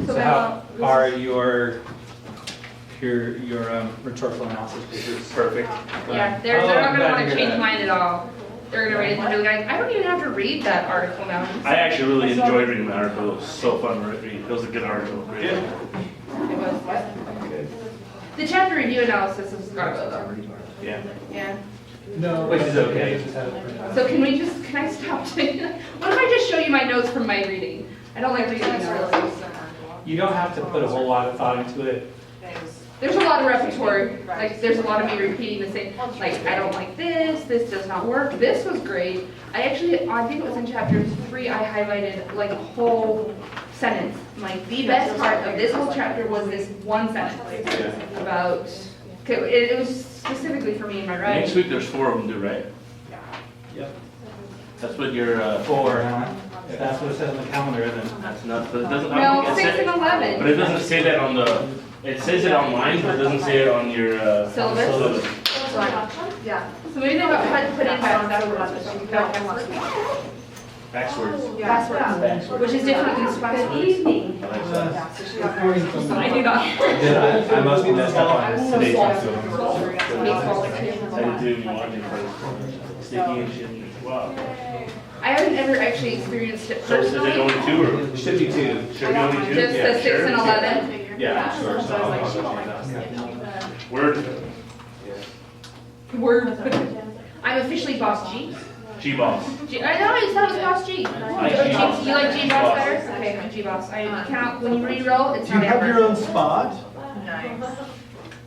So how are your rhetorical analysis papers? Perfect. Yeah, they're not gonna want to change mine at all. They're gonna read it and be like, I don't even have to read that article now. I actually really enjoyed reading the article. It was so fun to read. It was a good article. Great. It was fun. The chapter review analysis has got to go though. Yeah. Yeah. No, which is okay. So can I stop doing that? What if I just show you my notes from my reading? I don't like reading notes. You don't have to put a whole lot of thought into it. There's a lot of repertory, like there's a lot of me repeating the same, like I don't like this does not work, this was great. I think it was in chapter 3, I highlighted like a whole sentence. Like the best part of this whole chapter was this one sentence about, it was specifically for me in my writing. Next week there's 4 of them due, right? Yep. That's what your 4, huh? If that's what it says on the calendar, then. That's nuts, but it doesn't. No, 6 and 11. But it doesn't say that on the. It says it online, but it doesn't say it on your Syllabus? Yeah. So maybe they had to put in backwards. which is different than special evening. I like that. I do not. I must be messed up on today's one. I did do watching first. Sticky and shit. Wow. I haven't ever actually experienced it So is it personally. only 2 or? Should be 2. Should it be only 2? Just the 6 and 11. Yeah, sure. So I'll change that. Word. Word. I'm officially boss G. G-boss. I know, I thought it was boss G. like G-boss. You like G boss better? Okay, I'm G boss. I count, when you re-roll, it's Do you not have ever. your own spot? Nice.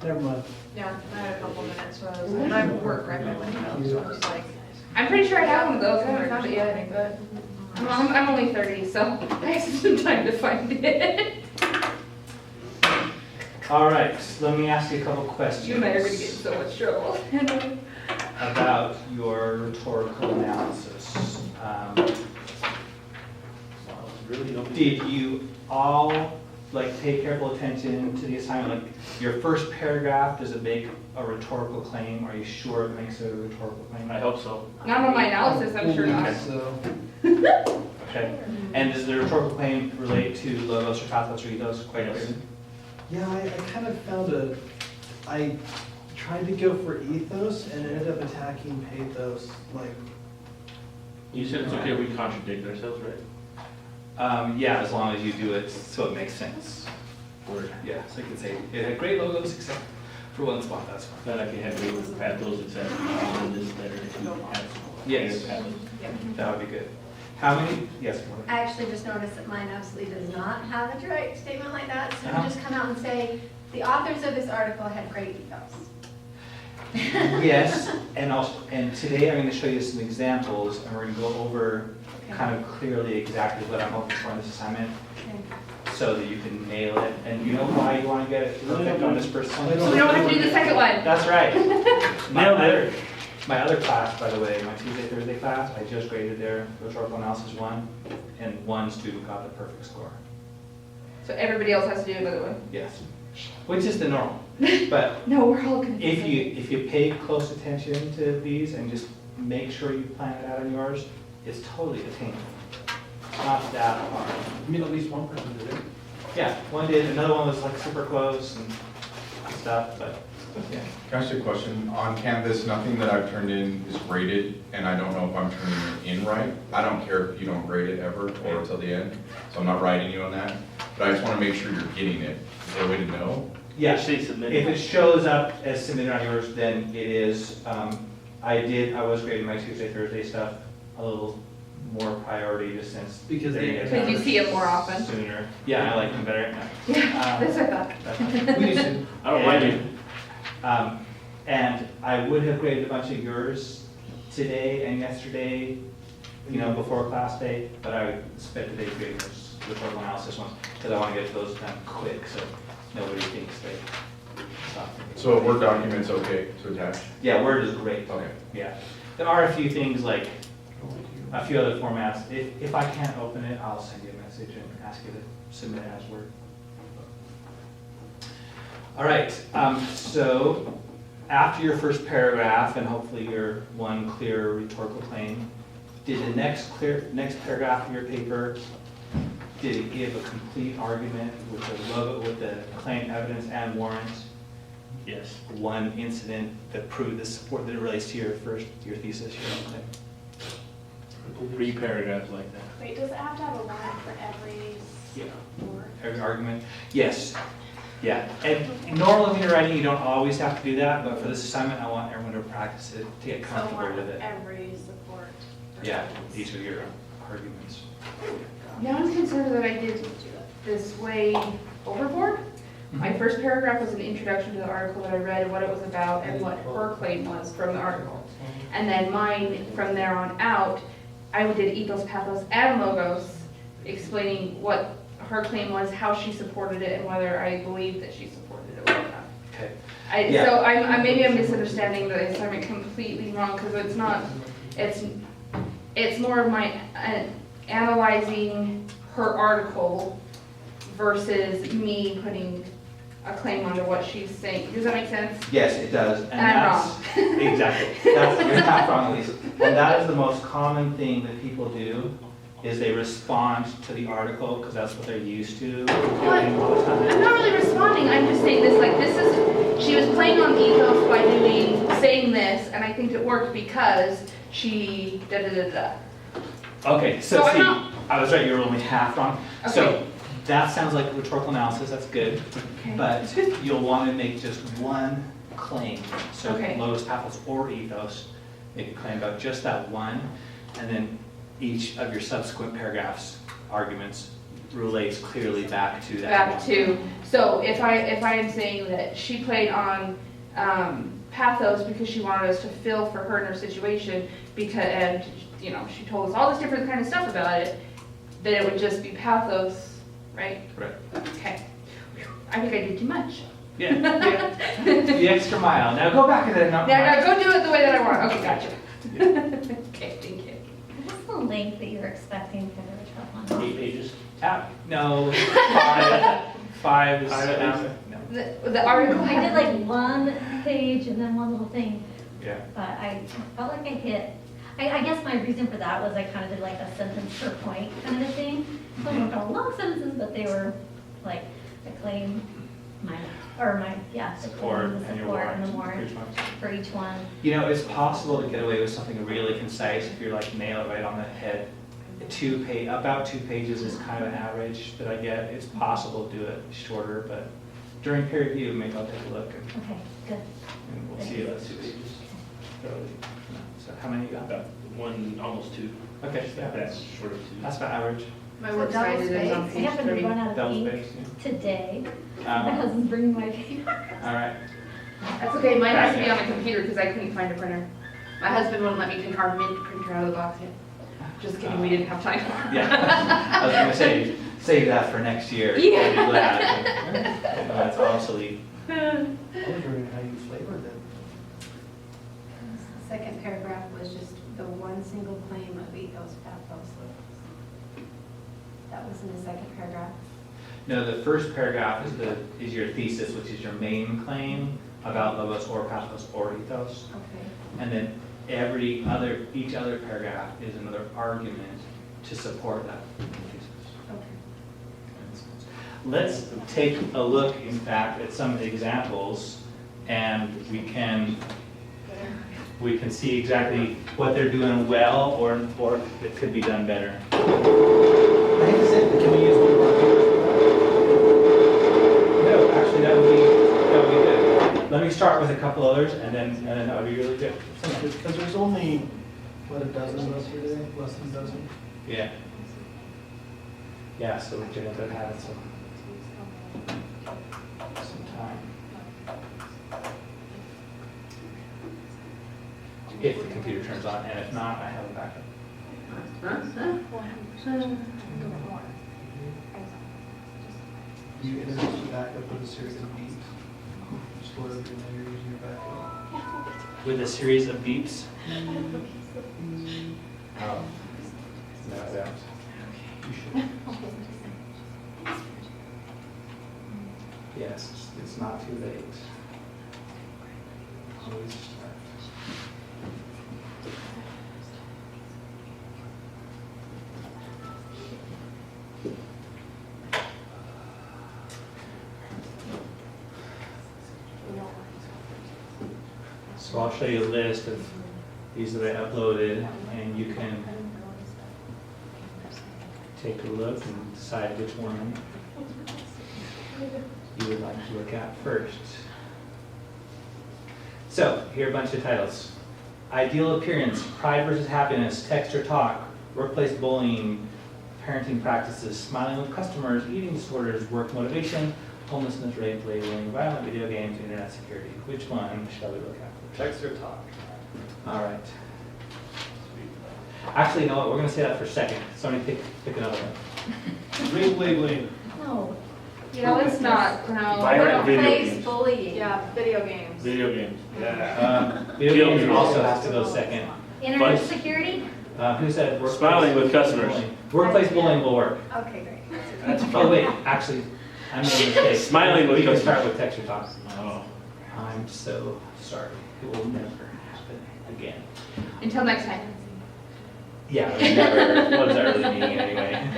Never mind. Yeah, I had a couple minutes, so I was, and I work right by window, so I was like. I'm pretty sure I have one of those, I haven't found it yet, but I'm only 30, so I have some time to find it. All right, let me ask you a couple questions. You and I are gonna get in so much trouble. About your rhetorical analysis. Did you all pay careful attention to the assignment? Like your first paragraph, does it make a rhetorical claim? Are you sure it makes a rhetorical claim? I hope so. Not on my analysis, I'm sure not. So, Okay. And does the rhetorical claim relate to logos or pathos or ethos quite Yes. clearly? yeah, I kind of found I tried to go for ethos and ended up attacking pathos, like, You said it's okay if we contradict ourselves, right? Yeah, as long as you do it so it makes sense. Word. Yeah, so you can say, it had great logos except for one spot, that's fine. That I can have it with pathos, except this better if you have. Yes. Pathos. That would be good. How many? Yes, Maura. I actually just noticed that mine absolutely does not have a direct statement like that, so Uh-huh. just come out and say, the authors of this article had great ethos. Yes, and today I'm going to show you some examples, and we're going to go over kind of clearly exactly what I'm hoping for in this assignment, so that you can nail it. And you know why you want to get it perfect on this first one? So we don't have to do the second one. That's right. Nailed it. My other class, by the way, my Tuesday, Thursday class, I just graded their rhetorical analysis 1, and 1 student got the perfect score. So everybody else has to do another one. Yes, which is the norm. But No, we're all gonna. if you pay close attention to these and just make sure you plan it out on yours, it's totally attainable. It's not that hard. I mean, at least one person did it. Yeah, one did, another one was like super close and stuff, but yeah. Can I ask you a question? On Canvas, nothing that I've turned in is graded, and I don't know if I'm turning it in right. I don't care if you don't grade it ever or until the end, so I'm not writing you on that. But I just want to make sure you're getting it. Is there a way to know? Yeah, Actually submitted. if it shows up as submitted on yours, then it is, I was grading my Tuesday, Thursday stuff a little more priority just since. Because they're they- gonna Because you come see it more often. Sooner. Yeah, I like them better. Yeah, that's what I thought. That's fine. We used to. I don't mind it. And I would have graded a bunch of yours today and yesterday, before class day, but I spent today grading those rhetorical analysis ones, because I want to get those done quick, so nobody thinks they stop. So a Word document's okay to attach? Yeah, Word is great. Okay. Yeah. There are a few things like, a few other formats. If I can't open it, I'll send you a message and ask you to submit it as Word. All right, so after your first paragraph, and hopefully your one clear rhetorical claim, did the next paragraph of your paper did it give a complete argument with the logo, with the claim, evidence, and warrant? Yes. One incident that proved the support that it relates to your thesis, your claim? 3 paragraphs like that. Wait, does it have to have a warrant for every? Yeah. Or- Every argument? Yes. Yeah. And normally when you're writing, you don't always have to do that, but for this assignment, I want everyone to practice it, to get So comfortable warrant with it. every support. for Yeah, evidence. these are your arguments. Now I'm concerned that I did this way overboard. My first paragraph was an introduction to the article that I read, and what it was about, and what her claim was from the article. And then mine, from there on out, I did ethos, pathos, and logos, explaining what her claim was, how she supported it, and whether I believed that she supported it or not. Okay. Yeah. So maybe I'm misunderstanding the assignment completely wrong, because it's more of my analyzing her article versus me putting a claim onto what she's saying. Does that make sense? Yes, it does. And I'm that's exactly. You're not wrong, Elise. And that is the most common thing that people do, is they respond to the article because that's what they're used to doing all the I'm time. not really responding, I'm just saying this, like, she was playing on ethos by saying this, and I think it worked because she da-da-da-da. Okay, so So I'm see, not- I was right, you were only half wrong. Okay. So that sounds like rhetorical analysis, that's good. Okay. But you'll want to make just one claim. So Okay. logos, pathos, or ethos, make a claim about just that one, and then each of your subsequent paragraphs, arguments, relates clearly back to that one. Back to, so if I am saying that she played on pathos because she wanted us to feel for her in her situation, and she told us all this different kind of stuff about it, then it would just be pathos, right? Right. Okay. I think I did too much. Yeah, the extra mile. Now go back and then. Now go do it the way that I want. Okay, gotcha. Okay, thank you. What's the length that you're expecting for the rhetorical? 8 pages. No, five is. Five at least. No. The article. I did like 1 page and then one little thing, Yeah. but I felt like I hit, I guess my reason for that was I kind of did like a sentence per point kind of a thing. So I wrote long sentences, but they were like the claim, the Support claim, the and your support and the warrant. warrant for each one. It's possible to get away with something really concise if you're like nail it right on the head. About 2 pages is kind of an average that I get. It's possible to do it shorter, but during peer review, maybe I'll take a look and Okay, good. we'll see if that's 2 pages. So how many you got? About 1, almost 2. Okay, yeah, That's short of 2. that's about average. My So work double cited is on space. I page happened to 30. run out of Double ink space, yeah. today. My husband's bringing my paper. All right. That's okay, mine has to be on the computer because I couldn't find a printer. My husband wouldn't let me take our mint printer out of the box yet. Just kidding, we didn't have time. Yeah, I was gonna say, save that for next year. Yeah. I'll be glad. That's obsolete. I was wondering how you flavored it. The second paragraph was just the one single claim of ethos, pathos, logos. That was in the second paragraph. No, the first paragraph is your thesis, which is your main claim about logos or pathos or ethos. Okay. And then each other paragraph is another argument to support that thesis. Okay. Let's take a look, in fact, at some of the examples, and we can see exactly what they're doing well or it could be done better. I hate to say it, but can we use one of our papers for No, actually, that would be good. Let me start with a couple others, and then that would be really good. that? Because there's only, what, a dozen of us here today? Less than a dozen? Yeah. Yeah, so we could end up having some time. If the computer turns on, and if not, I have a backup. You introduce the backup with a series of beats. Just load up your you're using your backup. With a series of beeps. Oh, no, I don't. You should. Yes, it's not too late. Always start. So I'll show you a list of these that I uploaded, and you can take a look and decide which one you would like to look at first. So, here are a bunch of titles. Ideal appearance, pride versus happiness, text or talk, workplace bullying, parenting practices, smiling with customers, eating disorders, work motivation, homelessness, rape, labeling, violent video games, internet security. Which one shall we look at? Text or talk? All right. Actually, you know what? We're going to say that for a second. Somebody pick another one. Rape labeling. No. Yeah, let's not, no. Violent video Workplace games. bullying. Yeah, video games. Video games. Yeah. Video games Guilty. also has to go second. Internet But- security? Who said workplace? Smiling with customers. bullying? Workplace bullying will work. Okay, great. That's Oh, wait, actually, I made a mistake. Smiling with We can customers. start with text or talk. Oh. I'm so sorry. It will never happen again. Until next time. Yeah, it was never, what does that really mean anyway?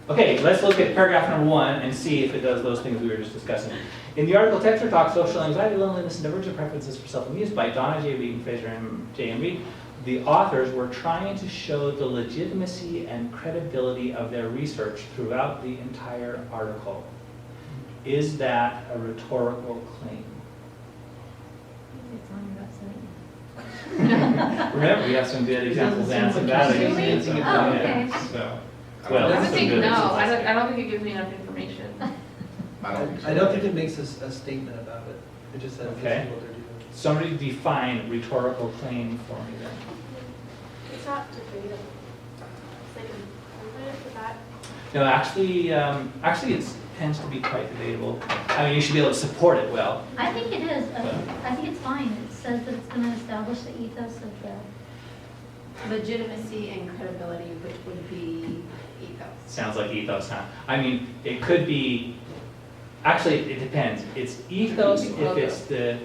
Okay, let's look at paragraph number 1 and see if it does those things we were just discussing. In the article Text or Talk, Social Anxiety, Loneliness, and Divergent Preferences for Self-Amuse by Donna J. Reed and Fraser J. M. Reed, the authors were trying to show the legitimacy and credibility of their research throughout the entire article. Is that a rhetorical claim? It's on your website. Remember, we have some good examples and some bad examples. Really? Oh, okay. So, I well, would some think good no, examples. I don't think it gives me enough information. I don't think so. I don't think it makes a statement about it. It just says this Okay. is what they're doing. Somebody define rhetorical claim for me then. It's not debatable. They can prove it, but that, No, actually it tends to be quite debatable. I mean, you should be able to support it well. I think it is. I think it's fine. It says that it's going to establish the ethos of the. Legitimacy and credibility, which would be ethos. Sounds like ethos, huh? I mean, it could be, actually, it depends. It's ethos if it's the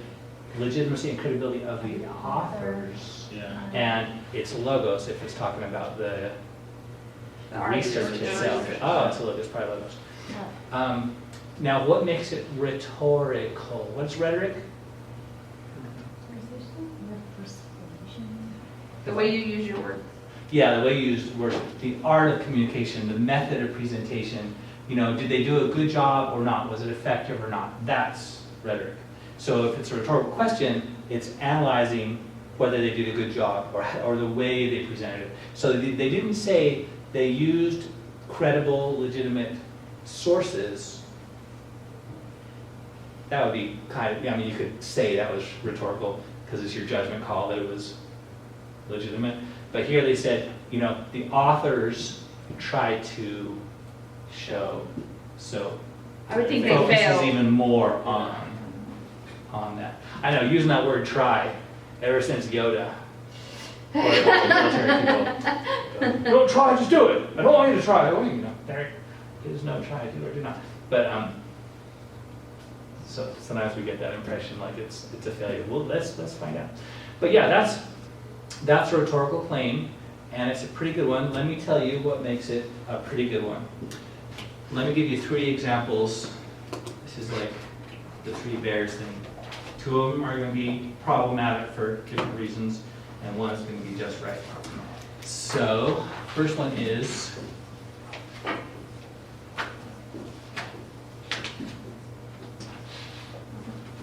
legitimacy and credibility of the authors. Yeah. And it's logos if it's talking about the research research. itself. Oh, it's a logos, probably logos. Yeah. Now, what makes it rhetorical? What's rhetoric? The way you use your words. Yeah, the way you use words, the art of communication, the method of presentation. You know, did they do a good job or not? Was it effective or not? That's rhetoric. So if it's a rhetorical question, it's analyzing whether they did a good job or the way they presented it. So they didn't say they used credible, legitimate sources. That would be kind of, I mean, you could say that was rhetorical because it's your judgment call that it was legitimate. But here they said, you know, the authors tried to show. So I would think it they focuses failed. even more on that. I know, using that word try, ever since Yoda. Or military people. Don't try, just do it. I don't want you to try. I want you to know. There is no try, do or do not. But so sometimes we get that impression like it's a failure. Well, let's find out. But yeah, that's a rhetorical claim, and it's a pretty good one. Let me tell you what makes it a pretty good one. Let me give you 3 examples. This is like the 3 bears thing. 2 of them are going to be problematic for different reasons, and one is going to be just right. So, first one is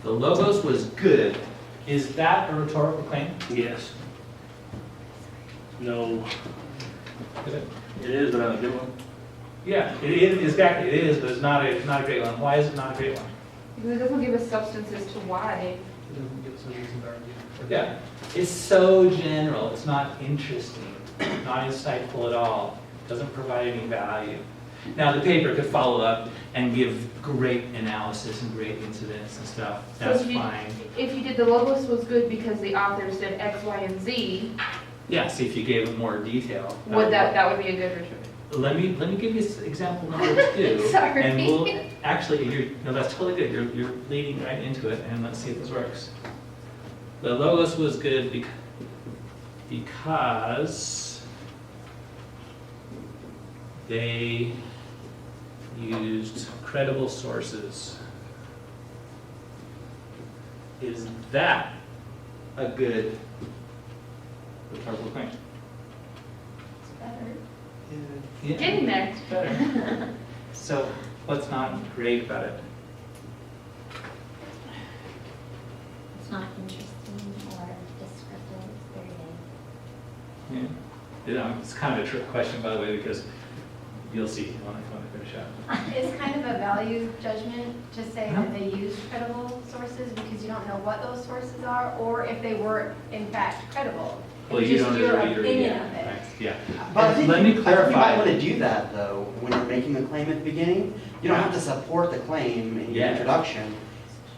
the logos was good. Is that a rhetorical claim? Yes. No. Is it? It is, but not a good one. Yeah, it is, exactly, it is, but it's not a great one. Why is it not a great one? Because it doesn't give us substance as to why. It doesn't give us a reason to argue. Yeah, it's so general, it's not interesting, not insightful at all, doesn't provide any value. Now, the paper could follow up and give great analysis and great incidents and stuff, that's So fine. if you did the logos was good because the authors did X, Y, and Z, Yeah, see if you gave it more detail. would that would be a good return. Let me give you example number 2. Sorry. And we'll, actually, no, that's totally good, you're leading right into it, and let's see if this works. The logos was good because they used credible sources. is that a good rhetorical claim? It's better. Yeah. Getting there. It's better. So what's not great about it? It's not interesting or descriptive, it's very vague. Yeah. You know, it's kind of a trick question, by the way, because you'll see when I finish up. It's kind of a value judgment to say that they use credible sources because you don't know what those sources are or if they were in fact credible. Well, It's you just don't know your the reader. opinion of it. Right, yeah. But I think, Let me I think you might clarify. want to do that though, when you're making the claim at the beginning. You don't have to support the claim in your Yeah. introduction,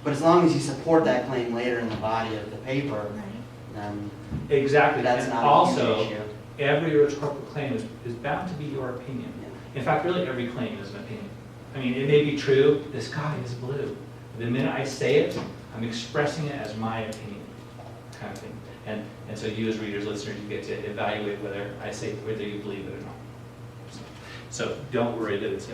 but as long as you support that claim later in the body of the paper, then Exactly. that's And not a huge also, issue. every rhetorical claim is bound to be your opinion. In fact, really every claim is an opinion. I mean, it may be true, the sky is blue. The minute I say it, I'm expressing it as my opinion, kind of thing. And so you as readers, listeners, you get to evaluate whether I say, whether you believe it or not. So don't worry that it's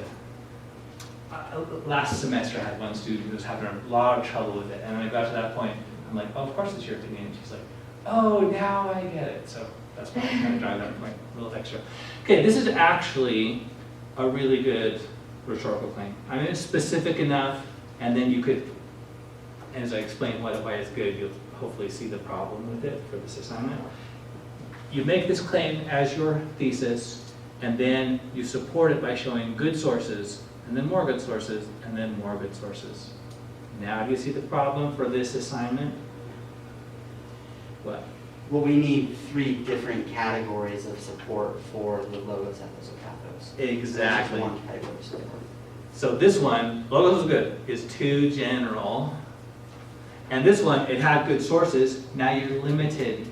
last semester I had one student who was having a lot of trouble with it. And when I got to that point, I'm like, oh, of course it's your opinion. And she's like, oh, now I get it. So that's why I'm trying to drive that point a little extra. Okay, this is actually a really good rhetorical claim. I mean, it's specific enough, and then you could, as I explain why it's good, you'll hopefully see the problem with it for this assignment. You make this claim as your thesis, and then you support it by showing good sources, and then more good sources, and then more good sources. Now do you see the problem for this assignment? What? Well, we need 3 different categories of support for the logos, ethos, and pathos. Exactly. There's just one category of support. So this one, logos is good, is too general. And this one, it had good sources, now you're limited.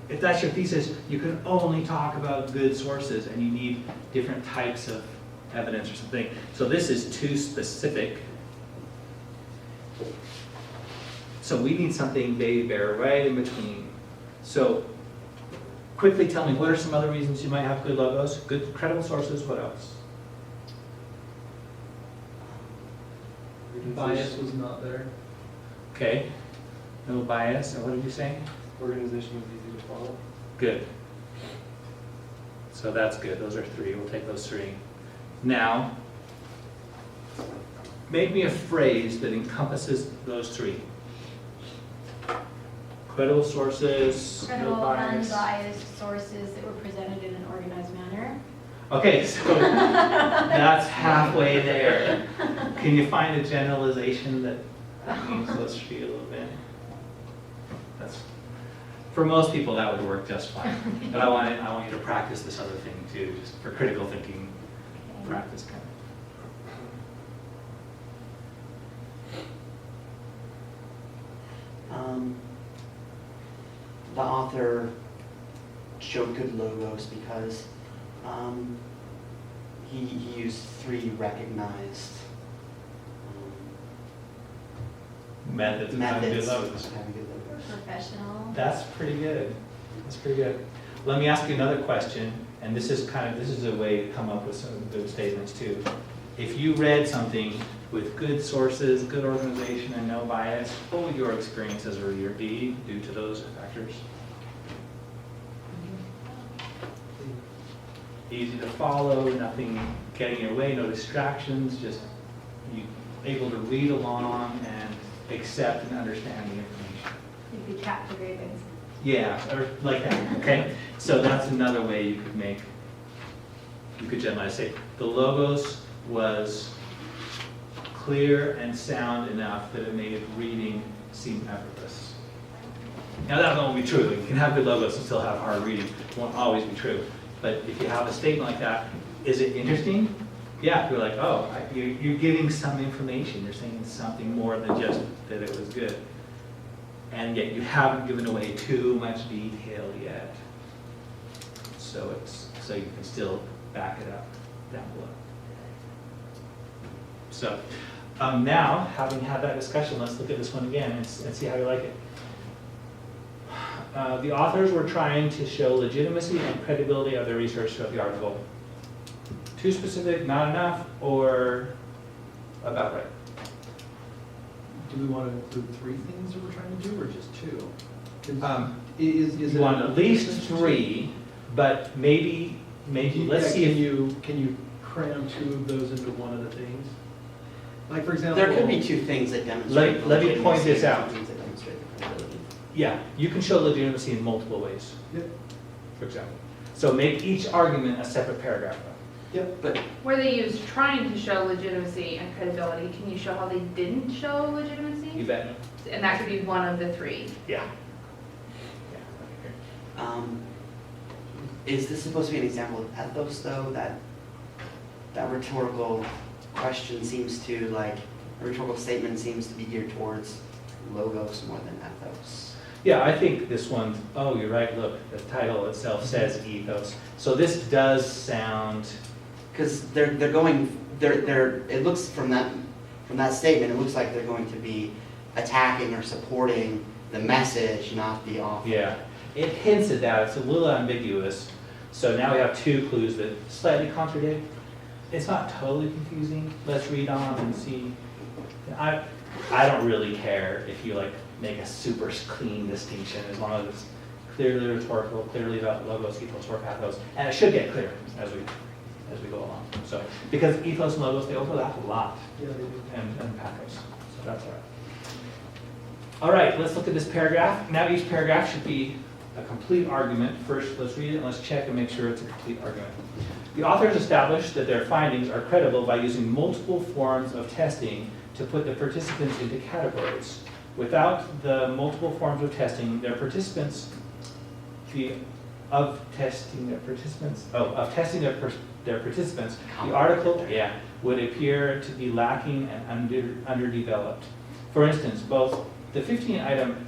If that's your thesis, you can only talk about good sources and you need different types of evidence or something. So this is too specific. So we need something baby bear right in between. So quickly tell me, what are some other reasons you might have good logos? Good credible sources, what else? Bias was not there. Okay, no bias, and what did you say? Organization was easy to follow. Good. So that's good, those are 3, we'll take those 3. Now, make me a phrase that encompasses those 3. Credible sources, no Credible, bias. unbiased sources that were presented in an organized manner. Okay, so that's halfway there. Can you find a generalization that means those 3 a little bit? That's, for most people, that would work just fine. But I want you to practice this other thing too, just for critical thinking practice kind of. The author showed good logos because he used 3 recognized Methods of having good methods logos. of having good logos. Professional. That's pretty good. That's pretty good. Let me ask you another question, and this is a way to come up with some good statements too. If you read something with good sources, good organization, and no bias, what would your experience as a reader be due to those factors? Easy to follow, nothing getting in your way, no distractions, just you able to read along and accept and understand the information. You'd be captivated. Yeah, or like that, okay? So that's another way you could generalize, say, the logos was clear and sound enough that it made reading seem effortless. Now that won't be true. You can have good logos and still have hard reading. It won't always be true. But if you have a statement like that, is it interesting? Yeah, you're like, oh, you're giving some information. You're saying something more than just that it was good. And yet you haven't given away too much detail yet. So you can still back it up down below. So now, having had that discussion, let's look at this one again and see how you like it. The authors were trying to show legitimacy and credibility of their research throughout the article. Too specific, not enough, or about right? do we want to include 3 things that we're trying to do, or just 2? 'Cause You it want a- at least 3, but maybe, let's see if Can you cram 2 of those into one of the things? Like, for example. There could be 2 things that demonstrate. Let me point legitimacy this and out. 2 things that demonstrate the credibility. Yeah, you can show legitimacy in multiple ways, Yep, for example. So make each argument a separate paragraph. yep. But Where they used trying to show legitimacy and credibility, can you show how they didn't show You legitimacy? bet. And that could be one of the 3. Yeah. is this supposed to be an example of ethos, though? That rhetorical question seems to, like, a rhetorical statement seems to be geared towards logos more than ethos. Yeah, I think this one, oh, you're right, look, the title itself says ethos. So this does sound, Because it looks from that statement, it looks like they're going to be attacking or supporting the message, not the author. yeah, it hints at that, it's a little ambiguous. So now we have 2 clues that slightly contradict. It's not totally confusing, let's read on and see. I don't really care if you like make a super clean distinction, as long as it's clearly rhetorical, clearly about logos, ethos, or pathos, and it should get clearer as we go along. So, because ethos and logos, they overlap a lot, Yeah, they do. and pathos, so that's all right. All right, let's look at this paragraph. Now each paragraph should be a complete argument. First, let's read it and let's check and make sure it's a complete argument. The authors established that their findings are credible by using multiple forms of testing to put the participants into categories. Without the multiple forms of testing, their participants, the article, would appear to be lacking and underdeveloped. For instance, both the 15-item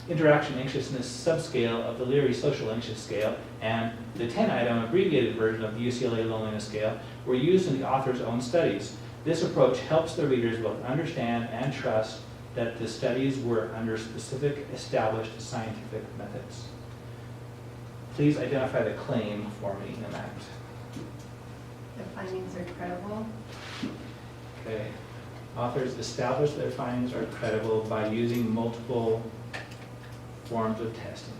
interaction anxiousness subscale of the Leary social anxious scale and the 10-item abbreviated version of the UCLA loneliness scale were used in the author's own studies. This approach helps the readers both understand and trust that the studies were under specific established scientific methods. Please identify the claim for me in that. The findings are credible. Okay. Authors establish their findings are credible by using multiple forms of testing.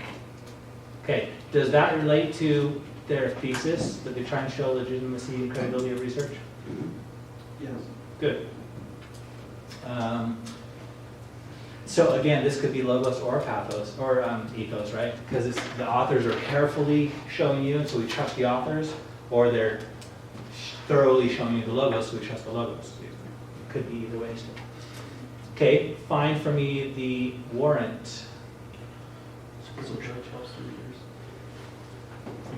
Okay, does that relate to their thesis, that they're trying to show legitimacy and credibility of research? Yes. Good. So again, this could be logos or pathos, or ethos, right? Because the authors are carefully showing you, and so we trust the authors, or they're thoroughly showing you the logos, so we trust the logos. It could be either way still. Okay, find for me the warrant.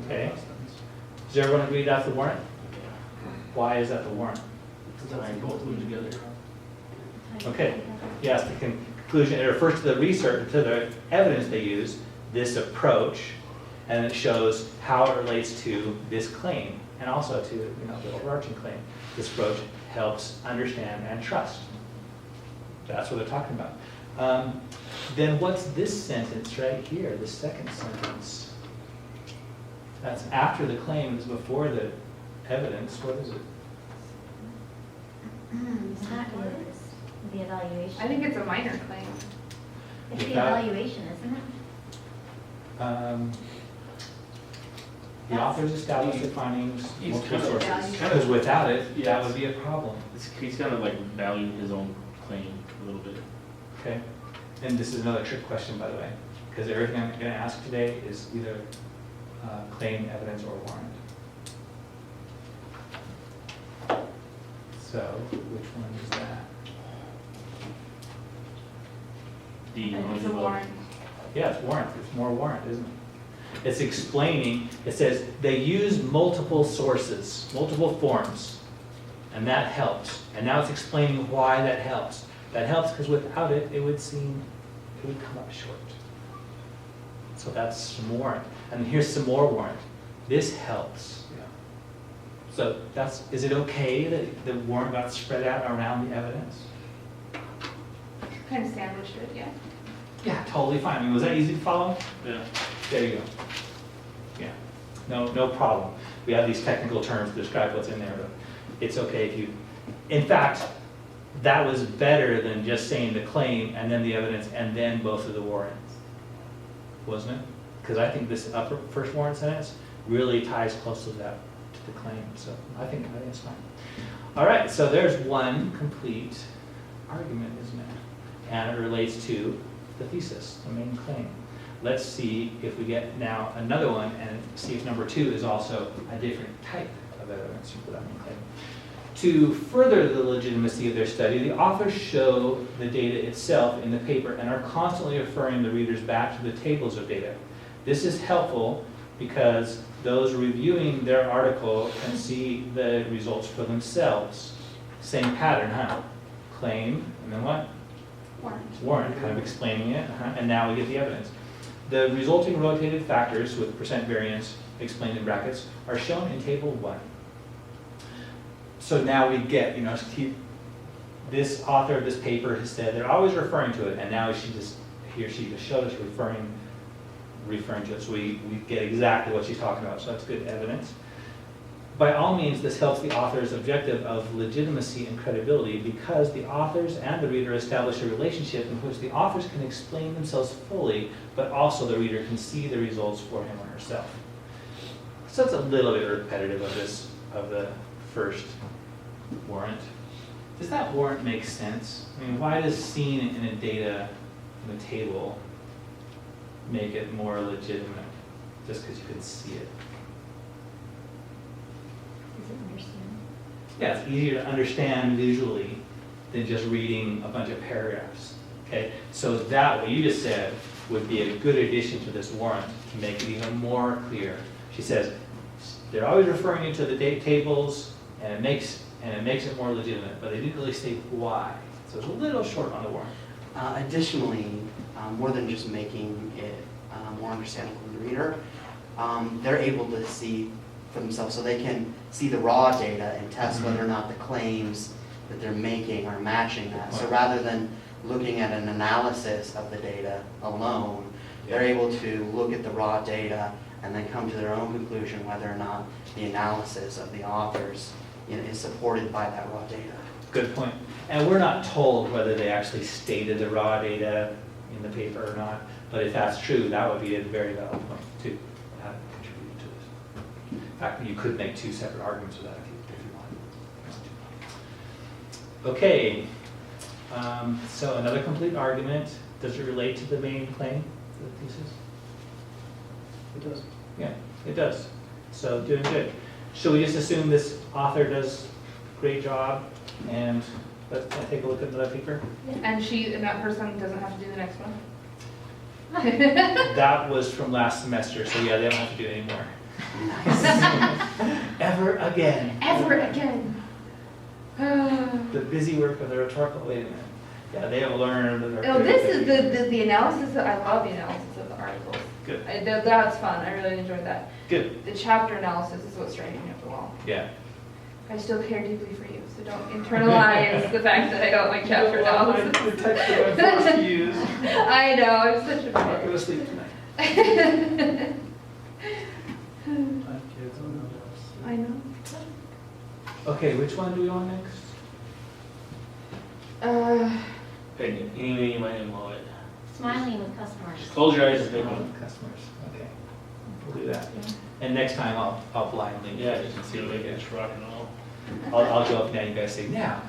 Okay. Does everyone agree that's the warrant? Why is that the warrant? Both of them together. Okay, yes, the conclusion, it refers to the research, to the evidence they use, this approach, and it shows how it relates to this claim, and also to the overarching claim. This approach helps understand and trust. That's what they're talking about. Then what's this sentence right here, the second sentence? That's after the claim, it's before the evidence. What is it? That is the evaluation. I think it's a minor claim. It's the Without- evaluation, isn't it? The authors established the findings, He's multiple kind of- sources, kind because of- without it, that Yes. would be a problem. He's kind of like valuing his own claim a little bit. Okay, and this is another trick question, by the way, because everything I'm gonna ask today is either claim, evidence, or warrant. So, which one is that? It's a warrant. Yeah, it's warrant, it's more warrant, isn't it? It's explaining, it says they use multiple sources, multiple forms, and that helps. And now it's explaining why that helps. That helps because without it, it would come up short. So that's some warrant. And here's some more warrant. This helps. So is it okay that the warrant got spread out around the evidence? Kind of sandwiched it, yeah. Yeah, totally fine. I mean, was that easy to follow? Yeah. There you go. Yeah, no problem. We have these technical terms to describe what's in there, but it's okay if you, in fact, that was better than just saying the claim and then the evidence and then both of the warrants, wasn't it? Because I think this upper first warrant sentence really ties close to that, to the claim, so I think it's fine. All right, so there's one complete argument, isn't it? And it relates to the thesis, the main claim. Let's see if we get now another one and see if number 2 is also a different type of evidence for that main claim. To further the legitimacy of their study, the authors show the data itself in the paper and are constantly referring the readers back to the tables of data. This is helpful because those reviewing their article can see the results for themselves. Same pattern, huh? Claim, and then what? Warrant, kind of explaining it, and now we get the evidence. The resulting rotated factors with percent variance explained in brackets are shown in table 1. So now we get, this author of this paper has said they're always referring to it, and now he or she just showed us referring to it, so we get exactly what she's talking about, so that's good evidence. By all means, this helps the author's objective of legitimacy and credibility because the authors and the reader establish a relationship in which the authors can explain themselves fully, but also the reader can see the results for him or herself. So it's a little bit repetitive of the first warrant. Does that warrant make sense? I mean, why does seeing it in a data in a table make it more legitimate just because you can see it? Is it understand? Yeah, it's easier to understand visually than just reading a bunch of paragraphs. Okay, so that what you just said would be a good addition to this warrant to make it even more clear. She says they're always referring you to the date tables, and it makes it more legitimate, but they didn't really state why. So it's a little short on the warrant. Additionally, more than just making it more understandable to the reader, they're able to see for themselves, so they can see the raw data and test whether or not the claims that they're making are matching that. So rather than looking at an analysis of the data alone, they're able to look at the raw data and then come to their own conclusion whether or not the analysis of the authors is supported by that raw data. Good point. And we're not told whether they actually stated the raw data in the paper or not, but if that's true, that would be a very valid point to have contributed to this. In fact, you could make 2 separate arguments for that if you wanted. Okay, so another complete argument. Does it relate to the main claim, the thesis? It does. Yeah, it does. So doing good. Should we just assume this author does a great job and let's take a look at the paper? And that person doesn't have to do the next one? That was from last semester, so yeah, they don't have to do it anymore. Ever again. Ever again. The busy work of the rhetorical, wait a minute. Yeah, they have learned. Oh, this is the analysis. I love the analysis of the articles. Good. That's fun. I really enjoyed that. Good. The chapter analysis is what's driving me up the wall. Yeah. I still care deeply for you, so don't internalize the fact that I don't like chapter analysis. The text that I'm forced to use. I know, I'm such a I'm not going to sleep tonight. 5 kids on the I know. Okay, which one do we want next? Pick any you might blow it. Smiling with customers. Close your eyes and pick one. Customers. Okay. We'll do that. And next time I'll blindly. Yeah, you can see it, it's rock and roll. I'll go up now, you guys say, now.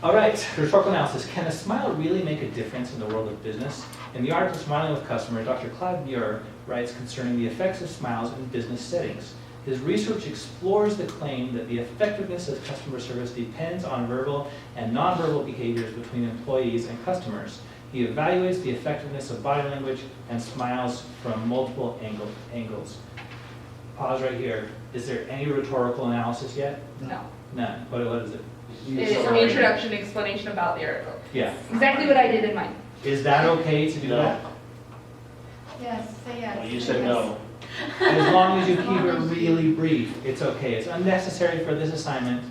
All right, rhetorical analysis. Can a smile really make a difference in the world of business? In the article Smiling with Customers, Dr. Clive Muir writes concerning the effects of smiles in business settings. His research explores the claim that the effectiveness of customer service depends on verbal and nonverbal behaviors between employees and customers. He evaluates the effectiveness of body language and smiles from multiple angles. Pause right here. Is there any rhetorical analysis yet? No. None. What is it? It is an introduction, explanation about the article. Yeah. Exactly what I did in mine. Is that okay to do No. that? Yes, say yes. Well, you said no. As long as you keep it really brief, it's okay. It's unnecessary for this assignment,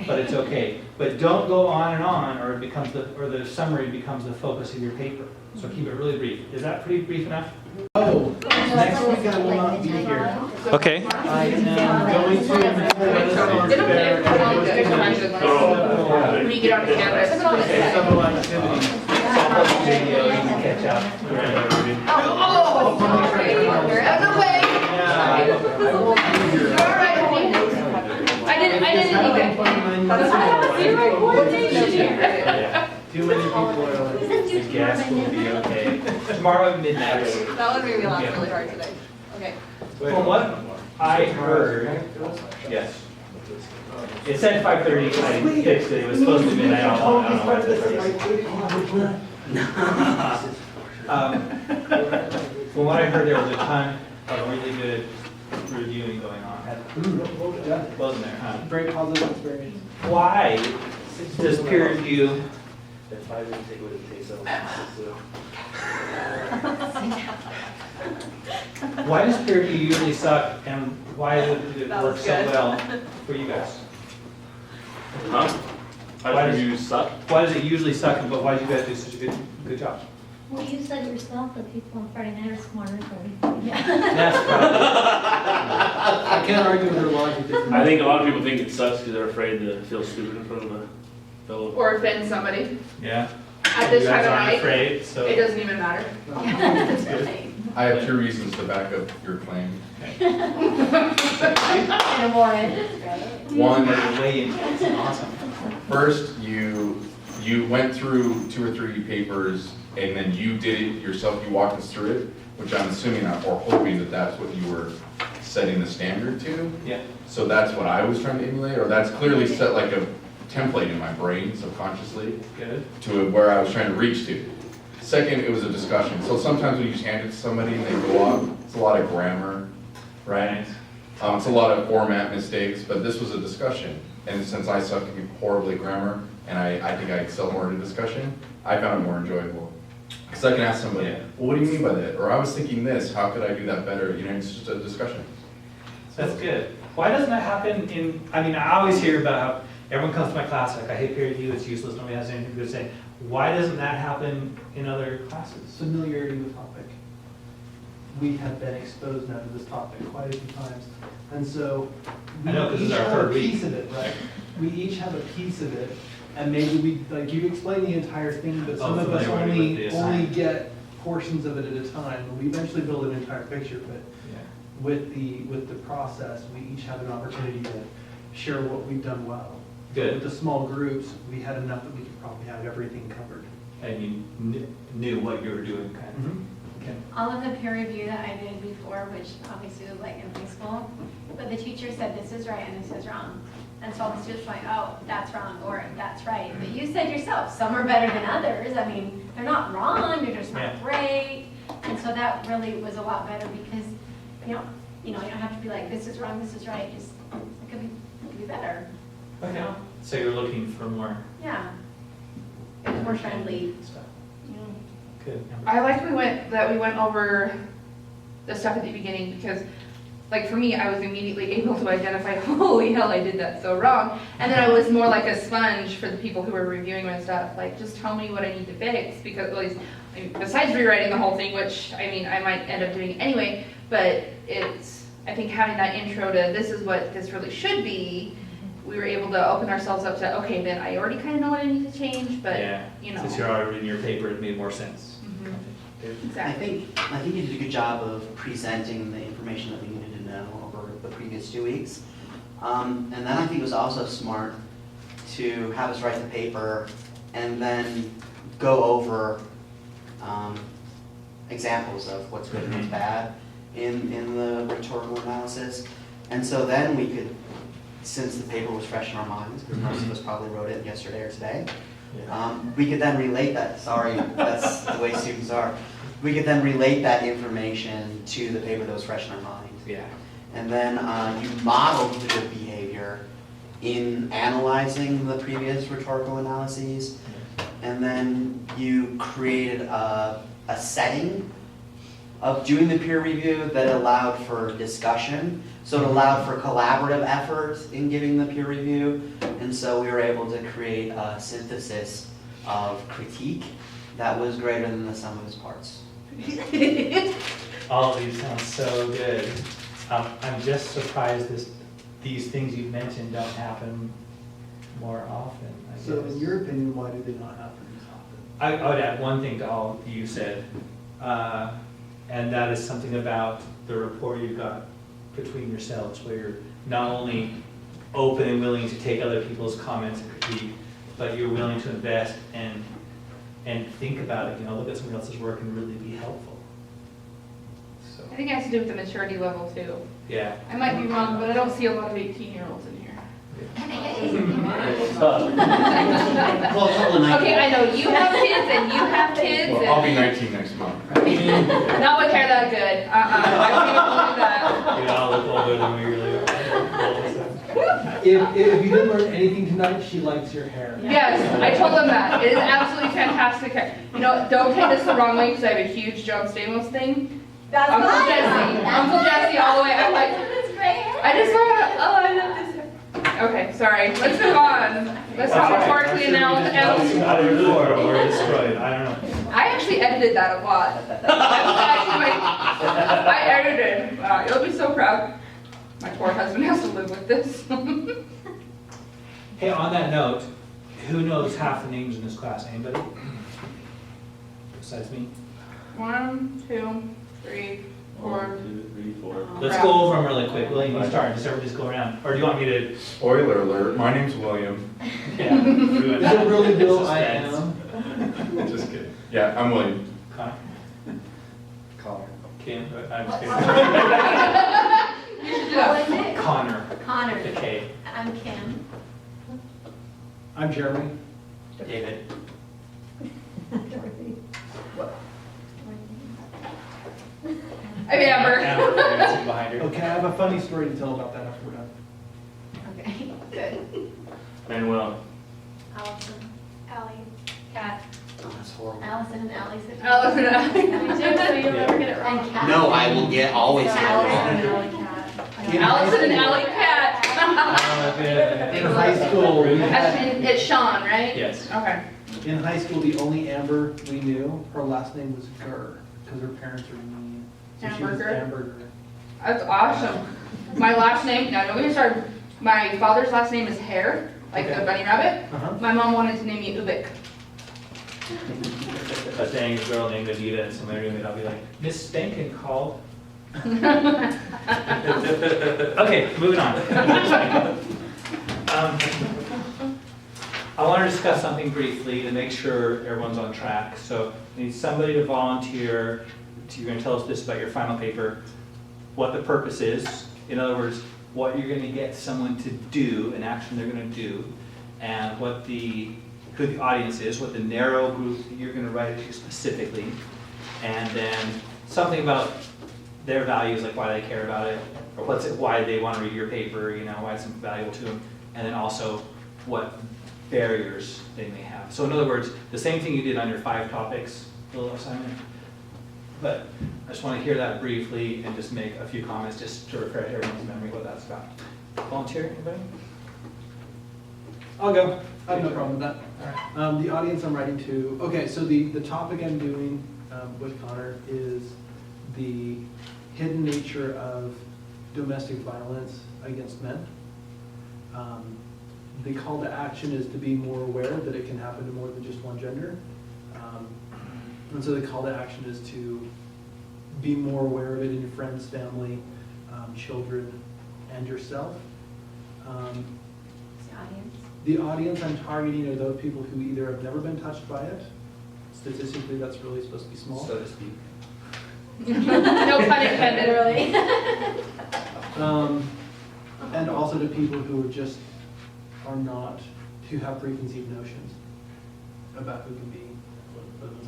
but it's okay. But don't go on, or the summary becomes the focus of your paper. So keep it really brief. Is that pretty brief enough? Oh, next week I will not be here. Okay. I am going to. It'll be you get on the canvas. Okay, summer activity, softball video, you can catch up. Oh, you're out of the way. Yeah. You're all right, honey. I didn't even. Zero coordination here. Too many people are like, the gas will be okay. Tomorrow at midnight. That one made me laugh really hard today. Okay. From what I heard, yes. It said 5:30, I fixed it, it was supposed to be midnight, I don't know what it From what I heard, there was a ton of really good reviewing going on. Wasn't there, huh? Very positive experience. Why does peer review, If I didn't take what it takes, why does peer review usually suck and why did it That work was so good. well for you guys? Huh? Why Why does- do you suck? Why does it usually suck, but why do you guys do such a good job? Well, you said yourself that people on Friday night are smarter than we. That's probably, I can't argue with their logic. I think a lot of people think it sucks because they're afraid to feel stupid in front of a fellow. Or offend somebody yeah. at this You time guys of aren't night. afraid, so. It doesn't even matter. I have 2 reasons to back up your claim. And Warren. One, You're way intense and awesome. first, you went through 2 or 3 papers and then you did it yourself, you walked us through it, which I'm assuming or hoping that that's what you were setting the standard to. Yeah. So that's what I was trying to emulate, or that's clearly set like a template in my brain subconsciously Good. to where I was trying to reach to. Second, it was a discussion. So sometimes when you just hand it to somebody and they go off, it's a lot of grammar, right? It's a lot of format mistakes, but this was a discussion. And since I suck horribly at grammar, and I think I excel more in discussion, I found it more enjoyable. Because I can ask somebody, Yeah. well, what do you mean by that? Or I was thinking this, how could I do that better? You know, it's just a discussion. That's good. Why doesn't that happen in, I mean, I always hear about how everyone comes to my class like, I hate peer review, it's useless, nobody has anything good to say. Why doesn't that happen in other classes? Familiarity with topic. We have been exposed now to this topic quite a few times. And so we I know, 'cause each this is our have a third week. piece of it, right? We each have a piece of it, and maybe we, like, you explain the entire thing, but some of us familiarity with the only assignment. get portions of it at a time. We eventually build an entire picture, but Yeah. with the process, we each have an opportunity to share what we've done well. Good. With the small groups, we had enough that we could probably have everything covered. And you knew what you were doing, kind of. Okay. All of the peer review that I did before, which obviously was like in high school, but the teacher said this is right and this is wrong. And so all the students were like, oh, that's wrong, or that's right. But you said yourself, some are better than others. I mean, they're not wrong, they're just Yeah. not great. And so that really was a lot better because, you don't have to be like, this is wrong, this is right. Just, it could be better. Okay. So, So you're looking for more yeah. It was more friendly. stuff. you know. Good. I like that we went over the stuff at the beginning because, like, for me, I was immediately able to identify, holy hell, I did that so wrong. And then I was more like a sponge for the people who were reviewing my stuff, like, just tell me what I need to fix, because, at least, I mean, besides rewriting the whole thing, which, I mean, I might end up doing anyway, but I think having that intro to this is what this really should be, we were able to open ourselves up to, okay, then I already kind of know what I need to change, but, Yeah. you know. Since you're already reading your paper, it made more sense. Mhm. Good. I Exactly. think you did a good job of presenting the information that we needed to know over the previous 2 weeks. And then I think it was also smart to have us write the paper and then go over examples of what's good and what's bad in the rhetorical analysis. And so then we could, since the paper was fresh in our minds, because most of us probably wrote it yesterday or today, we could then relate that, sorry, that's the way students are. We could then relate that information to the paper that was fresh in our mind. Yeah. And then you modeled the good behavior in analyzing the previous rhetorical analyses. And then you created a setting of doing the peer review that allowed for discussion. So it allowed for collaborative effort in giving the peer review. And so we were able to create a synthesis of critique that was greater than the sum of its parts. All of these sound so good. I'm just surprised these things you've mentioned don't happen more often, I guess. So in your opinion, why do they not happen as often? I would add one thing to all you said, and that is something about the rapport you've got between yourselves, where you're not only open and willing to take other people's comments and critique, but you're willing to invest and think about it, look at somebody else's work and really be helpful. So, I think it has to do with the maturity level too. yeah. I might be wrong, but I don't see a lot of 18-year-olds in here. Tough. Well, a couple of nights. Okay, I know you have kids and you have kids. Well, I'll be and 19 next month. not with hair that good. I can't believe that. You all look older than we really are. If you didn't learn anything tonight, she likes your hair. Yes, I told them that. It is absolutely fantastic hair. Don't take this the wrong way because I have a huge John Stamos thing. That's Uncle fine. Jesse. That's Uncle Jesse all the way. I'm like, That's great hair. I just want to, I love this hair. Okay, sorry. Let's move on. Let's talk rhetorically analysis. Either or destroyed, I don't know. I actually edited that a lot. That was actually I edited. Wow, you'll be so proud. My poor husband has to live with this. Hey, on that note, who knows half the names in this class? Anybody? Besides me? 1, 2, 3, 4. 1, 2, 3, 4. Let's go over them really quick. William, you start. Just everybody just go around. Or do you want me to? Spoiler alert, my name's William. Yeah. Is it really Bill I am? Just kidding. Yeah, I'm William. Connor? Connor. Kim? I'm just You should do What that. was it? Connor. Connor. With a K. I'm Kim. I'm Jeremy. David. I'm Amber. Amber, dancing behind her. Okay, I have a funny story to tell about that after we're done. Okay, good. Manuel. Allison. Allie. Kat. Oh, that's horrible. Allison and Allie said. Allison and Allie. Me too, so you'll never get it wrong. And Kat. No, I will always get it Allison wrong. and Allie Kat. Allison and Allie Cat. In high school, we had, It's Sean, right? Yes. Okay. in high school, the only Amber we knew, her last name was Gurr, because her parents were mean. So she was Hamburger? Amber Gurr. That's awesome. My last name, now don't get me started. My father's last name is Hare, like the bunny rabbit. Uh-huh. My mom wanted to name me Ubik. A dang girl named Anita and somebody would, I'll be like, Miss Spankin called. Okay, moving on. I want to discuss something briefly to make sure everyone's on track. So I need somebody to volunteer. You're going to tell us this about your final paper, what the purpose is. In other words, what you're going to get someone to do, an action they're going to do, and who the audience is, what the narrow group that you're going to write it to specifically, and then something about their values, like why they care about it, or why they want to read your paper, why it's valuable to them, and then also what barriers they may have. So in other words, the same thing you did on your 5 topics little assignment, but I just want to hear that briefly and just make a few comments just to refresh everyone's memory what that's about. Volunteer, anybody? I'll go. I have no problem with that. All right. The audience I'm writing to, okay, so the topic I'm doing with Connor is the hidden nature of domestic violence against men. The call to action is to be more aware that it can happen to more than just one gender. And so the call to action is to be more aware of it in your friends, family, children, and yourself. It's the audience. The audience I'm targeting are those people who either have never been touched by it, statistically that's really supposed to be small, So to speak. No pun intended. Literally. and also to people who have preconceived notions about who can be.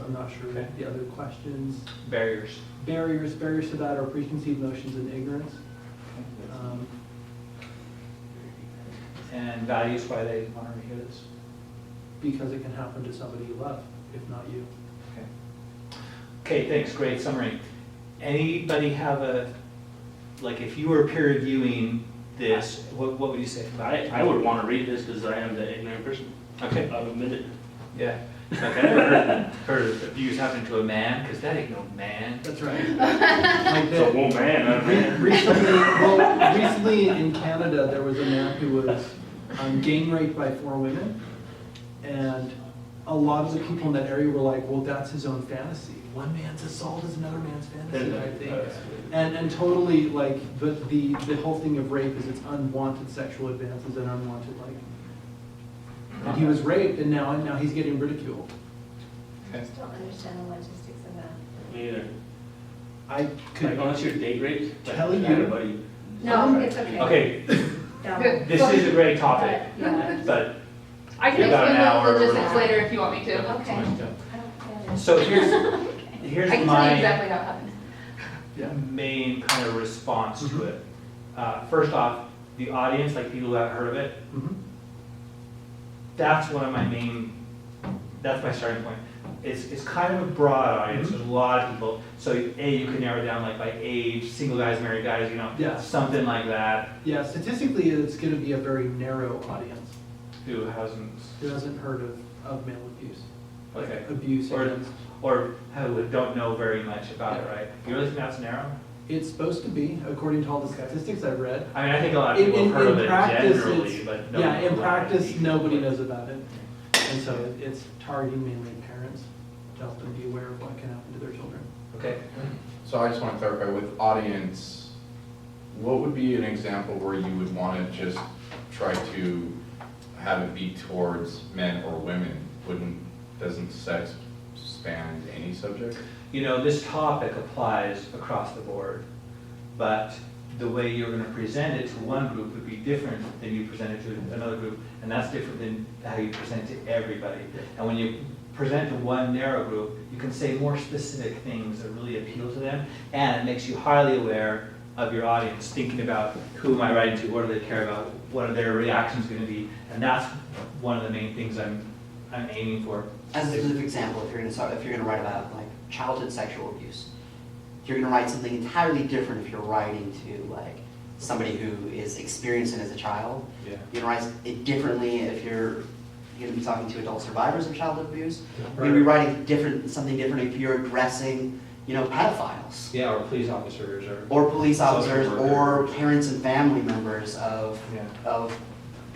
I'm not sure Okay. the other questions. Barriers. Barriers to that are preconceived notions and ignorance. And values, why they want to hear this. Because it can happen to somebody you love, if not you. Okay, thanks, great summary. Anybody have if you were peer reviewing this, what would you say? I would want to read this because I am the ignorant person. Okay. I'll admit it. Yeah. Like I never heard of abuse happening to a man, because that ain't no man. That's right. Like So, man, I'm a man. recently in Canada, there was a man who was gang raped by 4 women. And a lot of the people in that area were like, well, that's his own fantasy. One man's assault is another man's fantasy, I think. And totally, like, the whole thing of rape is it's unwanted sexual advances and unwanted, like, and he was raped and now he's getting ridiculed. I just don't understand the logistics of that. Me either. I could Like, unless you're date raped, like, tell you- everybody. No, it's okay. Okay, Don't. this is a great topic, Yeah. but I can You got an explain hour the or logistics whatever. later if you want me to. Okay. I don't get it. so here's I can tell you my exactly how it happened. main kind of response Mhm. to it. First off, the audience, like people who haven't heard of it, Mhm. that's one of my main, that's my starting point. It's kind of a broad audience, there's a lot of people, so you can narrow it down like by age, single guys, married guys, Yeah. something like that, Yeah, statistically, it's gonna be a very narrow audience who hasn't, who hasn't heard of male abuse. Like Okay. abuse Or- against. or who don't know very much about it, right? You really think that's narrow? It's supposed to be, according to all the statistics I've read. I mean, I think a lot of people have heard of it generally, but Yeah, nobody in knows practice, about it. nobody knows about it. And so it's targeting mainly parents to help them be aware of what can happen to their children. Okay, So I just want to clarify with audience, what would be an example where you would want to just try to have it be towards men or women? Doesn't sex span any subject? this topic applies across the board, but the way you're gonna present it to one group would be different than you present it to another group, and that's different than how you present it to everybody. And when you present to one narrow group, you can say more specific things that really appeal to them, and it makes you highly aware of your audience, thinking about who am I writing to, what do they care about, what are their reactions gonna be, and that's one of the main things I'm aiming for. As a specific example, if you're gonna write about like childhood sexual abuse, you're gonna write something entirely different if you're writing to like somebody who is experiencing it as a child. Yeah. You're gonna write it differently if you're gonna be talking to adult survivors of childhood abuse. You're gonna be writing something different if you're addressing, pedophiles. Yeah, or police officers, Or police officers, Social or worker. parents and family members of people.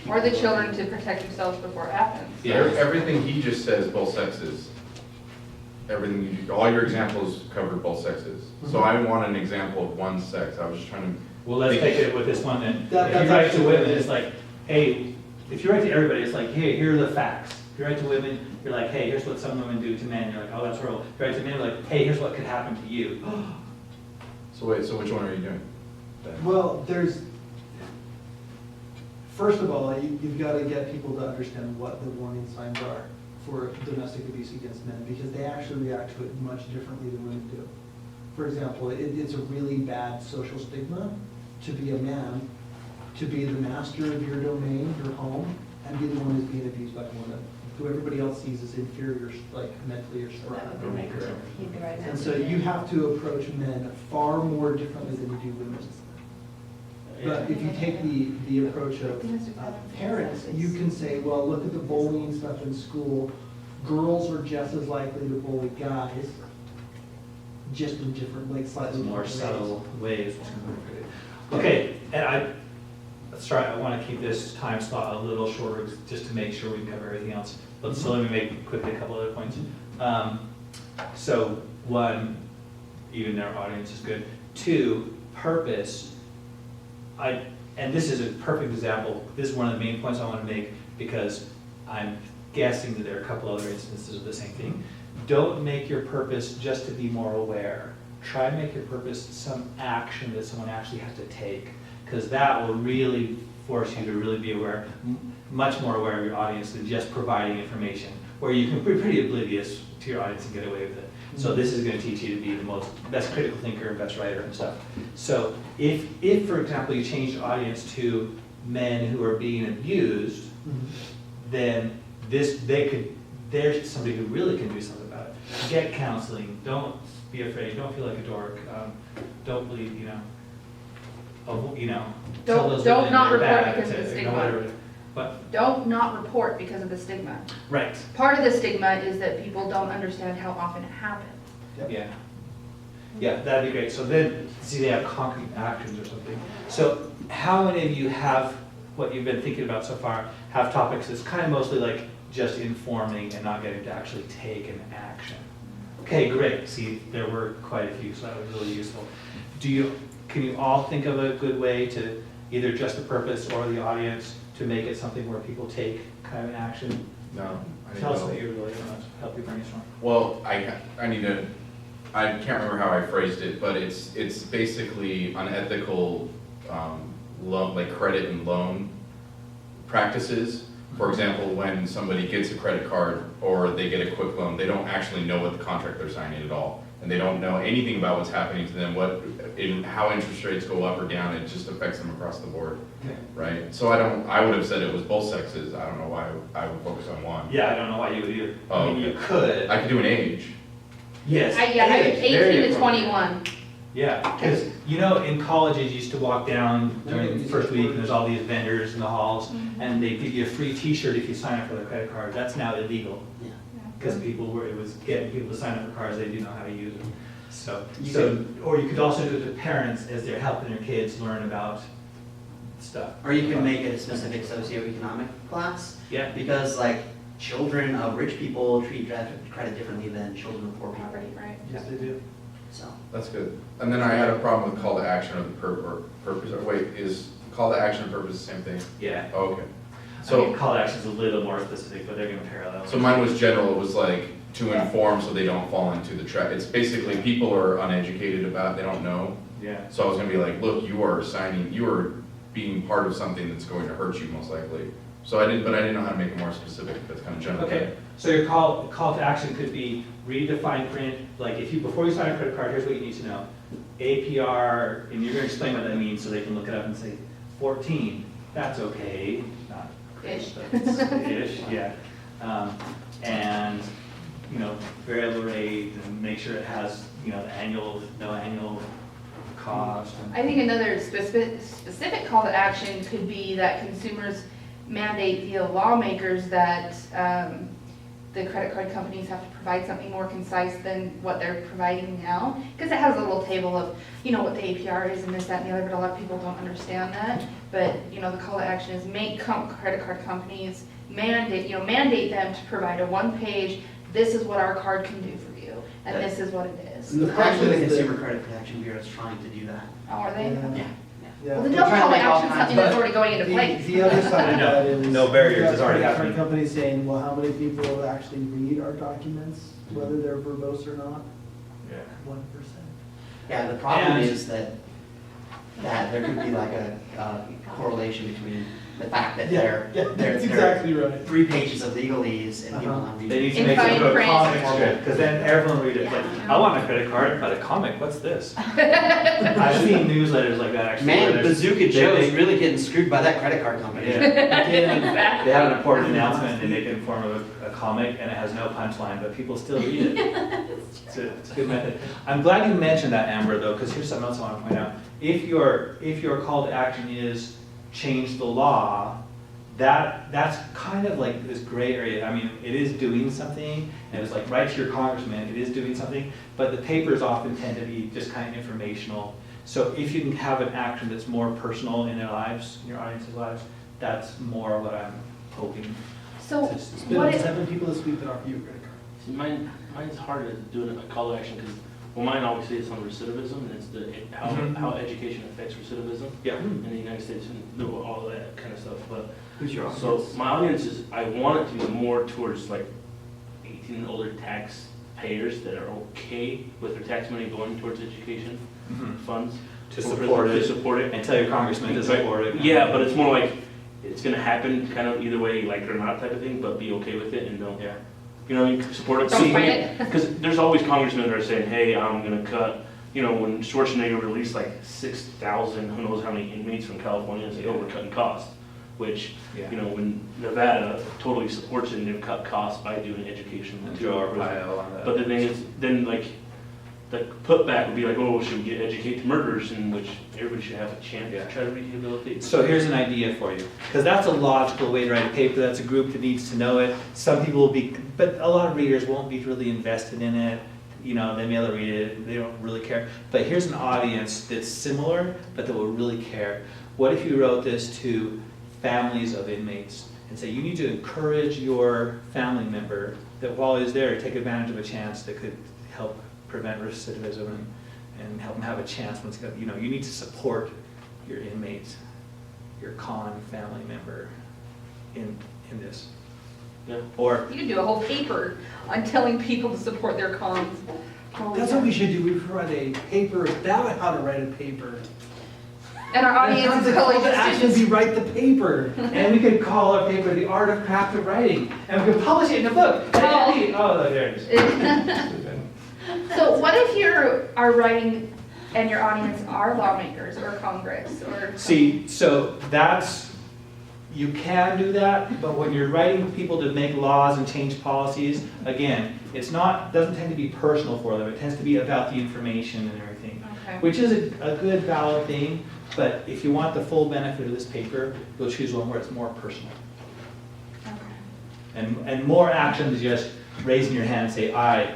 Or the children to protect themselves before it happens. Yeah. Everything he just says, both sexes. All your examples covered both sexes. So I want an example of one sex. I was just trying to. Well, let's take it with this one then. If That's you write to actually- women, it's like, hey, if you write to everybody, it's like, hey, here are the facts. If you write to women, you're like, hey, here's what some women do to men. You're like, oh, that's horrible. If you write to men, you're like, hey, here's what could happen to you. So wait, so which one are you doing? Well, first of all, you've got to get people to understand what the warning signs are for domestic abuse against men, because they actually react to it much differently than women do. For example, it's a really bad social stigma to be a man, to be the master of your domain, your home, and be the one who's being abused by a woman, who everybody else sees as inferior, like mentally or So strong. that would be my, he'd be right And so you have to approach men far more differently than you do women. But if you take the approach of parents, you can say, well, look at the bullying stuff in school. Girls are just as likely to bully guys, just in different, like slightly More different subtle ways. Okay, and I want to keep this time slot a little shorter just to make sure we can cover everything else. But so let me make quickly a couple other points. So one, even their audience is good. Two, purpose. And this is a perfect example. This is one of the main points I want to make because I'm guessing that there are a couple other instances of the same thing. Don't make your purpose just to be more aware. Try to make your purpose some action that someone actually has to take, because that will really force you to really be aware, much more aware of your audience than just providing information, where you can be pretty oblivious to your audience and get away with it. So this is going to teach you to be the best critical thinker and best writer and stuff. So if for example, you change the audience to men who are being abused, then there's somebody who really can do something about it. Get counseling. Don't be afraid. Don't feel like a dork. Don't believe, tell those Don't women not they're report bad, because of the stigma. whatever. But Don't not report because of the stigma. right, Part of the stigma is that people don't understand how often it happens. yeah. Yeah, that'd be great. So then, see, they have concrete actions or something. So how many of you have what you've been thinking about so far have topics that's kind of mostly like just informing and not getting to actually take an action. Okay, great. See, there were quite a few, so that was really useful. Can you all think of a good way to either just the purpose or the audience to make it something where people take kind of an action? No. I Tell us don't. what you really want to help you brainstorm. Well, I can't remember how I phrased it, but it's basically unethical, loan, like credit and loan practices. For example, when somebody gets a credit card or they get a quick loan, they don't actually know what the contract they're signing at all. And they don't know anything about what's happening to them, how interest rates go up or down, it just affects them across the board, Okay. right? So I would have said it was both sexes, I don't know why I would focus on one. Yeah, I don't know why you would either. Oh, I mean, you okay. could. I could do an age. Yes. I would Age, 18 very to appropriate. 21. Yeah, because in colleges, you used to walk down during the first week and there's all these vendors in the halls and they give you a free t-shirt if you sign up for the credit card. That's now illegal. Yeah. Because it was getting people to sign up for cards they didn't know how to use them. Or you could also do it to parents as they're helping their kids learn about stuff. Or you can make it a specific socioeconomic class, Yeah. because like children of rich people treat credit differently than children of poor people. Poverty, right? Yes, they do. So, That's good. And then I had a problem with call to action of the purpose, or wait, is call to action and purpose the same thing? Yeah. Oh, okay. So call to action is a little more specific, but they're going to parallel. So mine was general, it was like to inform so they don't fall into the trap. It's basically people are uneducated about, they don't know. Yeah. So I was gonna be like, look, you are being part of something that's going to hurt you most likely. So I didn't know how to make it more specific, that's kind of general. Okay, so your call to action could be read the fine print, like before you sign a credit card, here's what you need to know. APR, and you're gonna explain what that means so they can look it up and say, 14, that's okay, not great, Ish. but it's ish, yeah. And, variable rate, and make sure it has, no annual cost. and- I think another specific call to action could be that consumers mandate via lawmakers that the credit card companies have to provide something more concise than what they're providing now. Because it has a little table of, what the APR is and this, that, and the other, but a lot of people don't understand that. But, the call to action is make credit card companies mandate them to provide a one-page, this is what our card can do for you, and this is what it is. actually, the Consumer Credit Protection Bureau is trying to do that. Oh, are they? Yeah. Yeah. Well, then They're don't trying to call to make all action kinds something of- that's already going into place. The other side of No, that is. no barriers, you have it's already credit card happening. Companies saying, well, how many people actually read our documents, whether they're verbose or not? Yeah. 1%. Yeah, the problem And- is that there could be like a correlation between the fact that Yeah, there that's are exactly right. 3 pages of legalese and people not They reading. need to In make it fine into a print. comic strip, because then everyone will read it. It's like, I want a credit card, but a comic, what's this? I've seen newsletters like that actually. where Man, there's- Bazooka Joe's they- really getting screwed by that credit card company. Yeah. Exactly. They have an important announcement and they make it in form of a comic and it has no punchline, but people still read it. It's a good method. I'm glad you mentioned that, Amber, though, because here's something else I want to point out. If your call to action is change the law, that's kind of like this gray area. I mean, it is doing something, and it's like write to your congressman, it is doing something, but the papers often tend to be just kind of informational. So if you can have an action that's more personal in their lives, in your audience's lives, that's more what I'm hoping. So to It's see. been what on it, 7 people this week that offer you a credit card. See, mine's hard to do a call to action because, well, mine obviously is on recidivism and it's how education affects recidivism Yeah. in the United States and all that kind of stuff. But Who's your so audience? my audience is, I want it to be more towards like 18 and older taxpayers that are okay with their tax money going towards education funds. To support it. To support it. And tell your congressman to support it. Yeah, but it's more like, it's gonna happen kind of either way, like or not type of thing, but be okay with it and don't, Yeah. you can support it. Don't fight it. Because there's always congressmen that are saying, hey, I'm gonna cut, when Schwarzenegger released like 6,000, who knows how many inmates from California, and say, oh, we're cutting costs. Which, Yeah. when Nevada totally supports it and they've cut costs by doing education. And Joe Arpaio on that. But the thing is, then like, the putback would be like, oh, should we educate murderers, in which everybody should have a chance Yeah. to try to rehabilitate. So here's an idea for you, because that's a logical way to write a paper. That's a group that needs to know it. Some people will be, but a lot of readers won't be really invested in it. They may be able to read it, they don't really care. But here's an audience that's similar, but that will really care. What if you wrote this to families of inmates and say, you need to encourage your family member that while he's there, take advantage of a chance that could help prevent recidivism and help them have a chance once, you know, you need to support your inmates, your con family member in this. Yeah. Or, You can do a whole paper on telling people to support their cons. Oh, That's yeah. what we should do, we should write a paper about how to write a paper. And our audience And is the probably call to just action students. be write the paper. and we could call our paper The Art of Craft of Writing, and we could publish it in a book. Oh, there it is. So what if you are writing and your audience are lawmakers or Congress or? See, so that's, you can do that, but when you're writing people to make laws and change policies, again, it's not, doesn't tend to be personal for them. It tends to be about the information and everything, Okay. which is a good, valid thing. But if you want the full benefit of this paper, you'll choose one where it's more personal. Okay. And more action is just raising your hand and say, aye,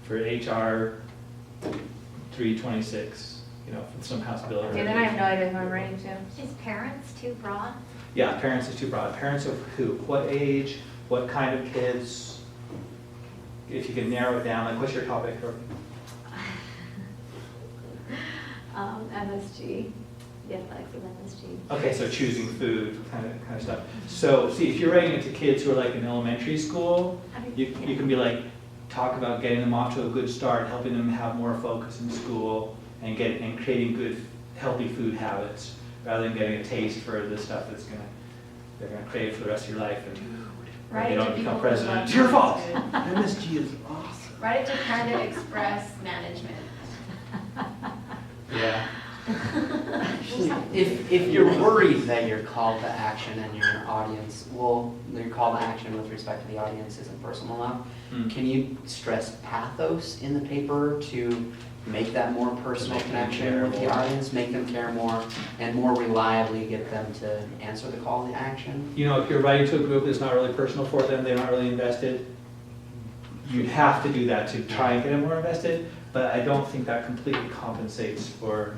for HR 326, you know, for some House bill. or Okay, then I have no idea who I'm writing to. Is parents too broad? Yeah, parents is too broad. Parents of who? What age? What kind of kids? If you can narrow it down, like what's your topic? Or, MSG, the athletics of MSG. okay, so choosing food, kind of stuff. So, see, if you're writing it to kids who are like in elementary school, you can be like, talk about getting them off to a good start, helping them have more focus in school, and creating good, healthy food habits, rather than getting a taste for the stuff they're gonna crave for the rest of your life, and when Right, they to don't become people who president. love It's your fault. food. MSG is awesome. Write it to kind of express management. Yeah. Actually, if you're worried that your call to action and your audience, well, your call to action with respect to the audience isn't personal enough, Mm. can you stress pathos in the paper to make that more personal Make them connection care with the more. audience, make them care more, and more reliably get them to answer the call to action? You know, if you're writing to a group that's not really personal for them, they're not really invested, you'd have to do that to try and get them more invested, but I don't think that completely compensates for,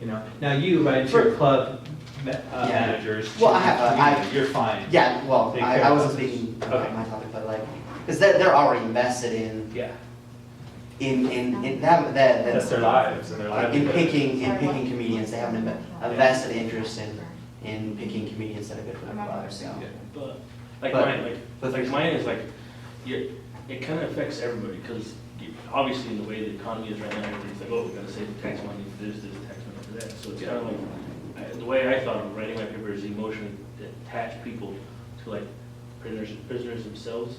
you know. Now you write to your club managers, Well, I have you're fine. Yeah, well, They I care wasn't about speaking this. about Okay. my topic, but like, because they're already invested Yeah, in that, that's their lives and their in livelihood. picking comedians, they have a vested interest in picking comedians that are good for their club, so. Yeah. But, like But- mine, like mine is like, it kind of affects everybody, because obviously in the way the economy is right now, everybody's like, oh, we gotta save tax money for this, tax money for that. So it's kind of like, the way I thought of writing my paper is emotionally attach people to like prisoners themselves,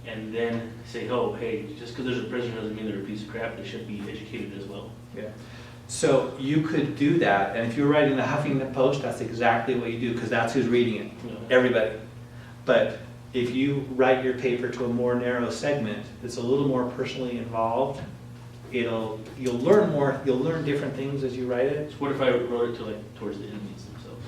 and then say, oh, hey, just because there's a prisoner doesn't mean they're a piece of crap, they should be educated as well. Yeah. So you could do that, and if you're writing the Huffington Post, that's exactly what you do, because that's who's reading it, You know? everybody. But if you write your paper to a more narrow segment that's a little more personally involved, you'll learn more, you'll learn different things as you write it. So what if I wrote it to like towards the inmates themselves?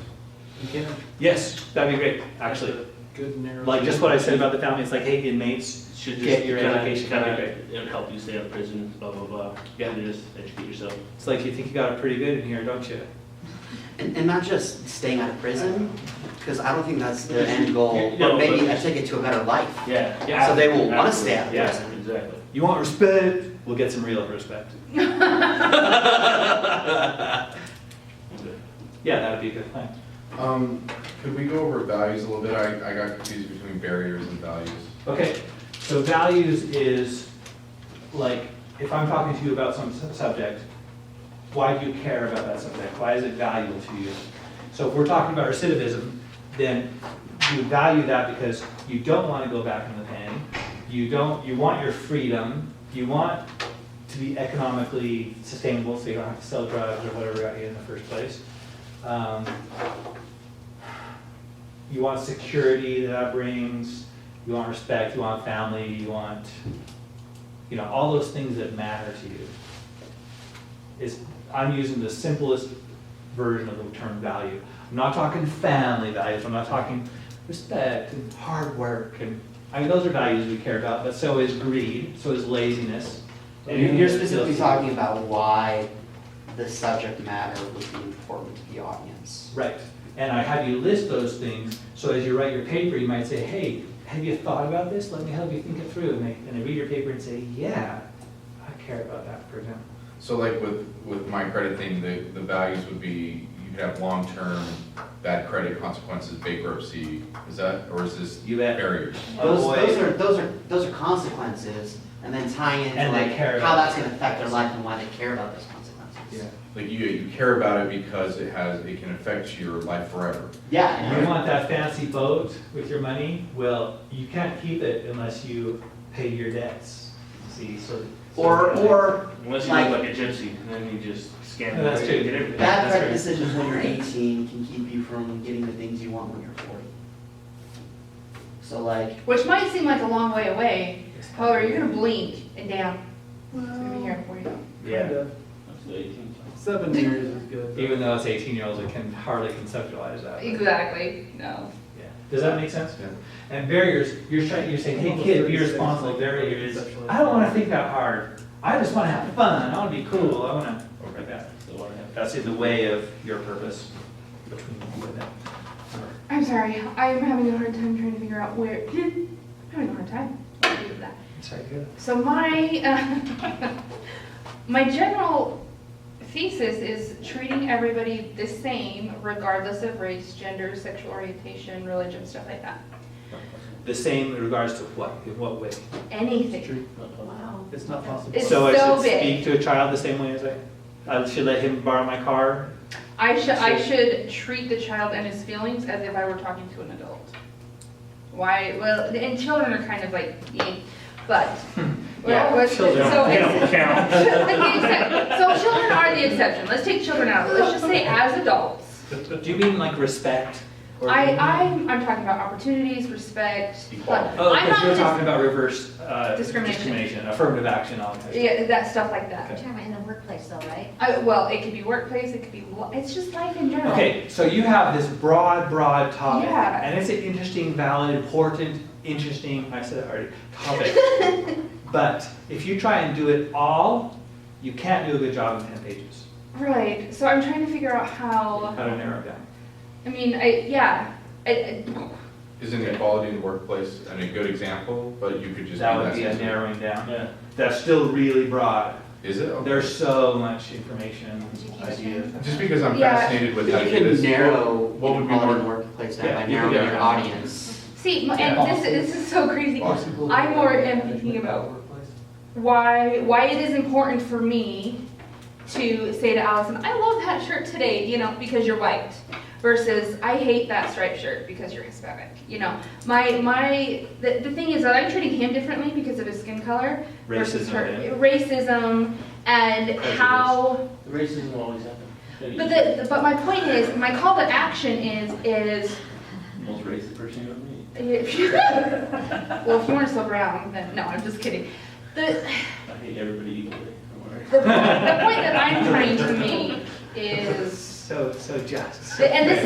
You can. Yes, that'd be great, actually. Good narrow. Like just what I said about the family, it's like, hey, inmates, Should get just your education. kind that'd be of, great. it'll help you stay out of prison, blah, blah, blah. Yeah. You just educate yourself. It's like you think you got it pretty good in here, don't you? And not just staying out of prison, because I don't think that's the end goal, No, but maybe but- I take it to a better life. Yeah. So they will want to stay out of Yeah. prison. Exactly. You want respect? We'll get some real respect. Okay. Yeah, that'd be a good plan. Could we go over values a little bit? I got confused between barriers and values. Okay, so values is like, if I'm talking to you about some subject, why do you care about that subject? Why is it valuable to you? So if we're talking about recidivism, then you value that because you don't want to go back in the pen. You want your freedom. You want to be economically sustainable so you don't have to sell drugs or whatever got you in the first place. You want security that brings. You want respect, you want family, you want, all those things that matter to you. I'm using the simplest version of the term value. I'm not talking family values, I'm not talking respect and hard work, and, those are values we care about, but so is greed, so is laziness. And you're specifically talking about why the subject matter would be important to the audience. Right. And I have you list those things, so as you write your paper, you might say, hey, have you thought about this? Let me help you think it through. And they read your paper and say, yeah, I care about that, for example. So like with my credit thing, the values would be, you could have long-term bad credit consequences, bankruptcy, is that, or is this You bet. barriers? Those are consequences, and then tying into And they like care how about that's it. gonna affect their life and why they care about those consequences. Yeah. Like you care about it because it can affect your life forever. Yeah. You want that fancy boat with your money? Well, you can't keep it unless you pay your debts. See, so. Or Unless you like- look like a gypsy, and then you just scan No, it that's away true. and get everything. bad That's credit right. decisions when you're 18 can keep you from getting the things you want when you're 40. So like, Which might seem like a long way away, however, you're gonna blink and down. It's gonna be here for you. Yeah. Kinda. That's the 18. 7 years is good. Even though it's 18-year-olds, it can hardly conceptualize that. Exactly, no. Yeah. Does that make sense? Yeah. And barriers, you're saying, hey kid, be responsible. Barriers, I don't want to think that hard. I just want to have fun. I want to be cool. I want to, like that. So That's in the way of your purpose between you and them. I'm sorry, I'm having a hard time trying to figure out where, I'm having a hard time. I'll leave it at that. Sorry, good. So my general thesis is treating everybody the same regardless of race, gender, sexual orientation, religion, stuff like that. The same in regards to what? In what way? Anything. Wow. It's not possible. It's So I so should big. speak to a child the same way as I should let him borrow my car? I should treat the child and his feelings as if I were talking to an adult. Why? Well, and children are kind of like, but. Yeah, children so They don't count. So children are the exception. Let's take children out. Let's just say as adults. Do you mean like respect? Or I'm talking about opportunities, respect. Equality. Oh, I'm because not you're just- talking about reverse Discrimination. affirmative action, all that kind of stuff. Yeah, that stuff like that. You're talking about in the workplace though, right? Well, it could be workplace, it could be, it's just life in general. Okay, so you have this broad topic, Yeah. and it's an interesting, valid, important, interesting, I said it already, topic. But if you try and do it all, you can't do a good job in 10 pages. Right, so I'm trying to figure out How how, to narrow it down. I mean, Isn't equality in the workplace a good example, but you could just. That do would be a specific? narrowing down. Yeah. That's still really broad. Is it? Okay. There's so much information, ideas. Just because I'm Yeah. fascinated with you how to do can this. narrow What would be equality in the more? workplace by Yeah, you narrowing can your narrow. audience. see, and this is so crazy. Possible I more am management thinking of the about workplace. why it is important for me to say to Allison, I love that shirt today, because you're white, versus I hate that striped shirt because you're Hispanic. The thing is that I'm treating him differently because of his skin color versus her. Racism, yeah. Racism and how. Racism will always happen. But my point is, my call to action is. Most racist person you ever meet. Well, if you weren't so brown, then no, I'm just kidding. The I hate everybody equally. Don't worry. the point that I'm trying to make is. So just. And this,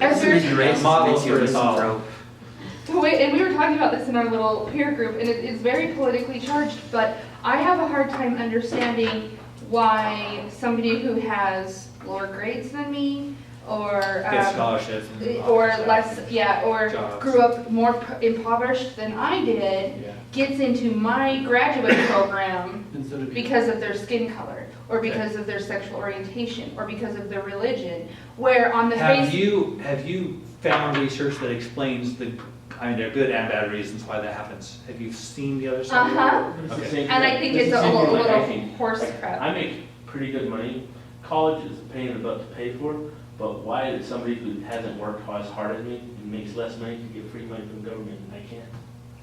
as we're, Racist model makes you for us all. misanthrope. and we were talking about this in our little peer group, and it's very politically charged, but I have a hard time understanding why somebody who has lower grades than me, or Get scholarships. and all or that stuff. less, or Jobs. grew up more impoverished than I did, Yeah. gets into my graduate program Instead of. because of their skin color, or because of their sexual orientation, or because of their religion, where on the Have face. you found research that explains there are good and bad reasons why that happens? Have you seen the other side? Uh-huh. It's the Okay. same And I thing. think It's it's the a same little, thing like I little think. horse Like, crap. I make pretty good money. College is a pain in the butt to pay for, but why is somebody who hasn't worked as hard as me and makes less money can get free money from the government and I can't?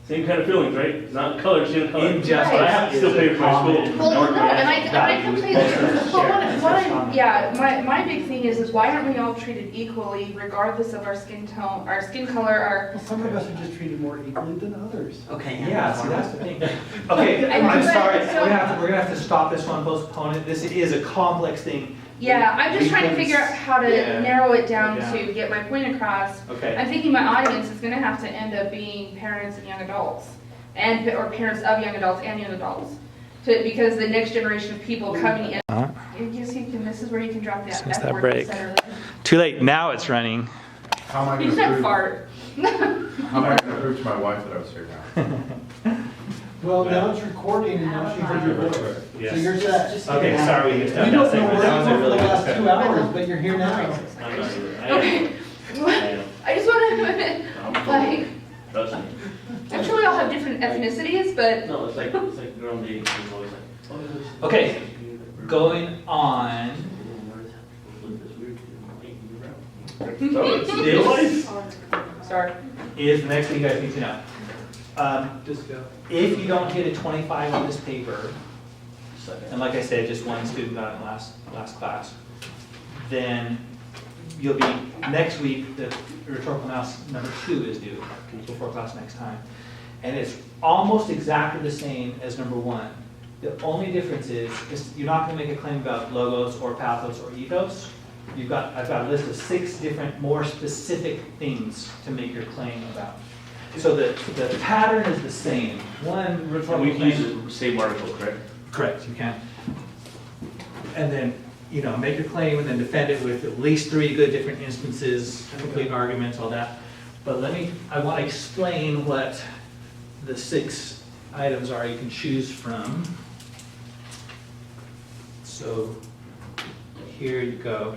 Same kind of feelings, right? It's not color, skin color. Injustice But I have to still is pay a for my school. common- Well, no, Work my and ass off. I completely, but what Share. I'm, yeah, my big thing is why aren't we all treated equally regardless of our skin tone, our skin color, our. Well, some of us are just treated more equally than others. Okay. Yeah, see, that's the thing. Okay, And I'm but- sorry, so- we're gonna have to stop this one, postpone it. This is a complex thing. Yeah, I'm just trying to figure out how to Yeah. narrow it down Yeah. to get my point across. Okay. I'm thinking my audience is gonna have to end up being parents and young adults, or parents of young adults and young adults. Because the next generation of people coming in. You can, this is where you can drop that Since F that word break. center. Too late, now it's running. How am I You gonna said prove, fart. how am I gonna prove to my wife that I was here now? Well, now it's recording and now she heard your voice. So you're set. Okay, sorry we missed We out don't that know segment. where That was you a were for really the good last step. 2 hours, but you're here now. I'm not either. Okay. I I just want am. to, like, Trust me. I'm sure we all have different ethnicities, but No, it's like girl dating, it's always like, oh, this- Okay, going on. This sorry. is the next thing you guys need to know. Just go. If you don't get a 25 on this paper, and like I said, just one student got it in last class, then you'll be, next week, the rhetorical analysis number 2 is due, before class next time. And it's almost exactly the same as number 1. The only difference is you're not gonna make a claim about logos or pathos or ethos. I've got a list of 6 different, more specific things to make your claim about. So the pattern is the same. One rhetorical We can claim. use the same article, correct? Correct, you can. And then, make your claim and then defend it with at least 3 good different instances, complete arguments, all that. But I want to explain what the 6 items are you can choose from. So here you go.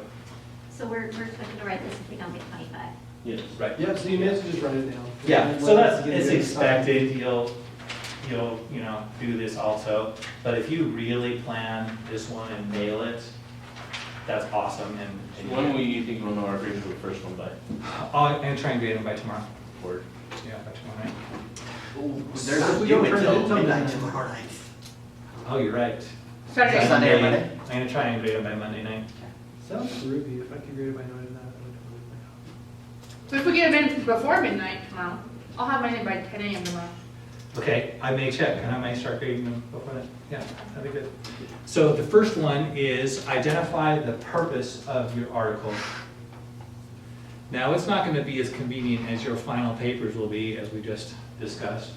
So we're expected to write this if we don't get 25. Yes. Right. Yep, so you may as well just write it down. Yeah, so it's expected, you'll do this also. But if you really plan this one and nail it, that's awesome. So when will you think we'll know our grade for the first one by? I'm gonna try and grade them by tomorrow. Word. Yeah, by tomorrow night. They're So not we don't due turn it until into midnight midnight. tomorrow night. Oh, you're right. Saturday. Sunday or Monday? I'm gonna try and grade them by Monday night. Sounds groovy. If I could grade it by knowing that, I would totally. So if we get them in before midnight tomorrow, I'll have mine in by 10 a.m. tomorrow. Okay, I may check, and I may start grading them before that. Yeah, that'd be good. So the first one is identify the purpose of your article. Now, it's not gonna be as convenient as your final papers will be, as we just discussed,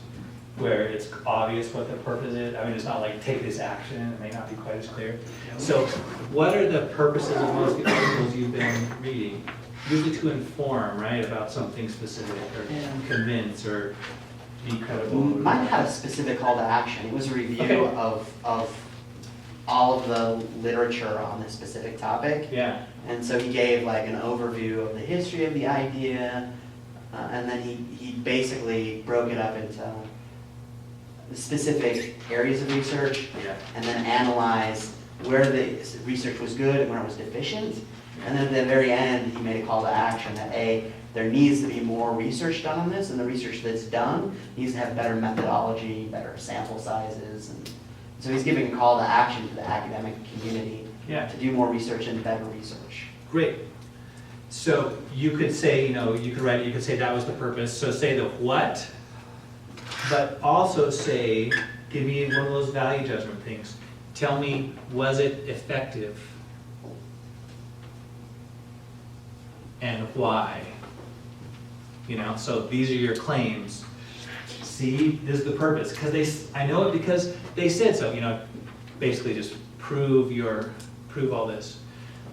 where it's obvious what the purpose is. I mean, it's not like take this action, it may not be quite as clear. So what are the purposes of most of the articles you've been reading? Usually to inform, right, about something specific, or convince, or be credible. Mine had a specific call to action. It was a review Okay. of all of the literature on this specific topic. Yeah, And so he gave like an overview of the history of the idea, and then he basically broke it up into specific areas of research, yeah. and then analyzed where the research was good and where it was deficient. And then at the very end, he made a call to action that there needs to be more research done on this, and the research that's done needs to have better methodology, better sample sizes. And so he's giving a call to action to the academic community Yeah. to do more research and better research. Great. So you could say, you could say that was the purpose. So say the what, but also say, give me one of those value judgment things. Tell me, was it effective? And why? So these are your claims. See, this is the purpose, because I know it because they said so, basically just prove all this.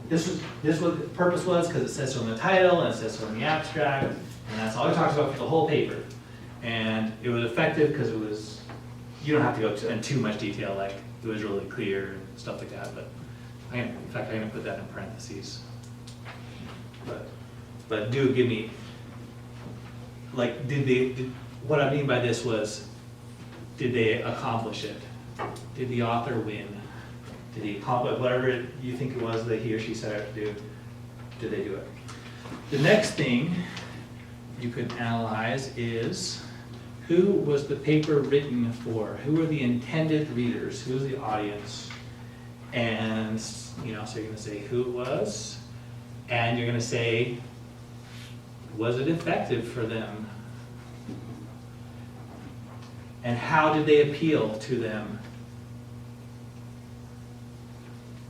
This is what the purpose was, because it says so in the title, and it says so in the abstract, and that's all it talks about for the whole paper. And it was effective because it was, you don't have to go in too much detail, like it was really clear and stuff like that, but in fact, I'm gonna put that in parentheses. But do give me, like, what I mean by this was, did they accomplish it? Did the author win? Did he accomplish whatever you think it was that he or she set out to do? Did they do it? The next thing you could analyze is, who was the paper written for? Who are the intended readers? Who's the audience? And, so you're gonna say who it was, and you're gonna say, was it effective for them? And how did they appeal to them?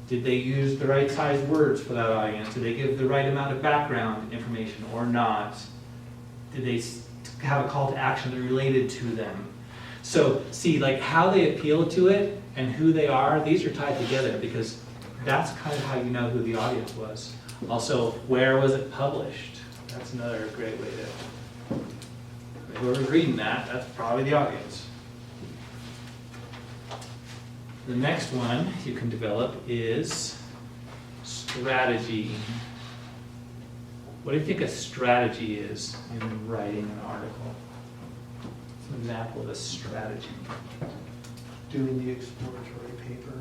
Did they use the right size words for that audience? Did they give the right amount of background information or not? Did they have a call to action that related to them? So see, like how they appeal to it and who they are, these are tied together because that's kind of how you know who the audience was. Also, where was it published? That's another great way to, whoever's reading that, that's probably the audience. The next one you can develop is strategy. What do you think a strategy is in writing an article? It's an example of a strategy. Doing the exploratory paper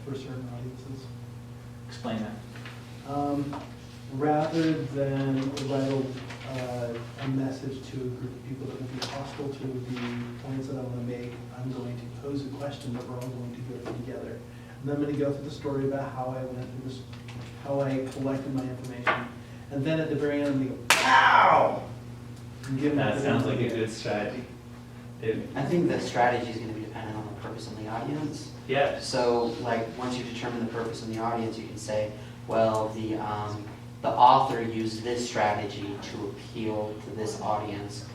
for certain audiences. Explain that. Rather than write a message to a group of people that will be hostile to the points that I want to make, I'm going to pose a question that we're all going to go through together. And then I'm going to go through the story about how I went through this, how I collected my information. And then at the very end, I'm going to go, "Ow!" And give That my sounds like a good strategy. I think the strategy is going to be dependent on the purpose of the audience. Yes. So, like, once you determine the purpose of the audience, you can say, well, the author used this strategy to appeal to this audience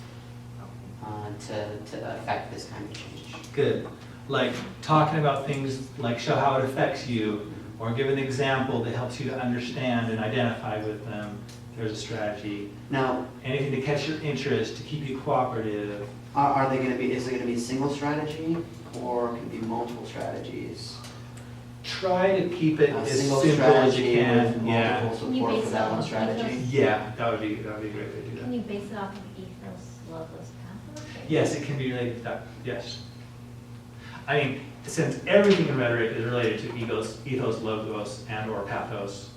to affect this kind of change. Good. Like talking about things like show how it affects you, or give an example that helps you to understand and identify with them. There's a strategy. Now, Anything to catch your interest, to keep you cooperative. are they going to be? Is it going to be a single strategy, or can it be multiple strategies? Try to keep it A as single simple as you strategy with can. Yeah. multiple Can you support base for it that one off of strategy. ethos? Yeah, that would be a great way to do Can that. you base it off of ethos, logos, pathos? Yes, it can be related to that. Yes. I mean, since everything in rhetoric is related to ethos, logos, and/or pathos.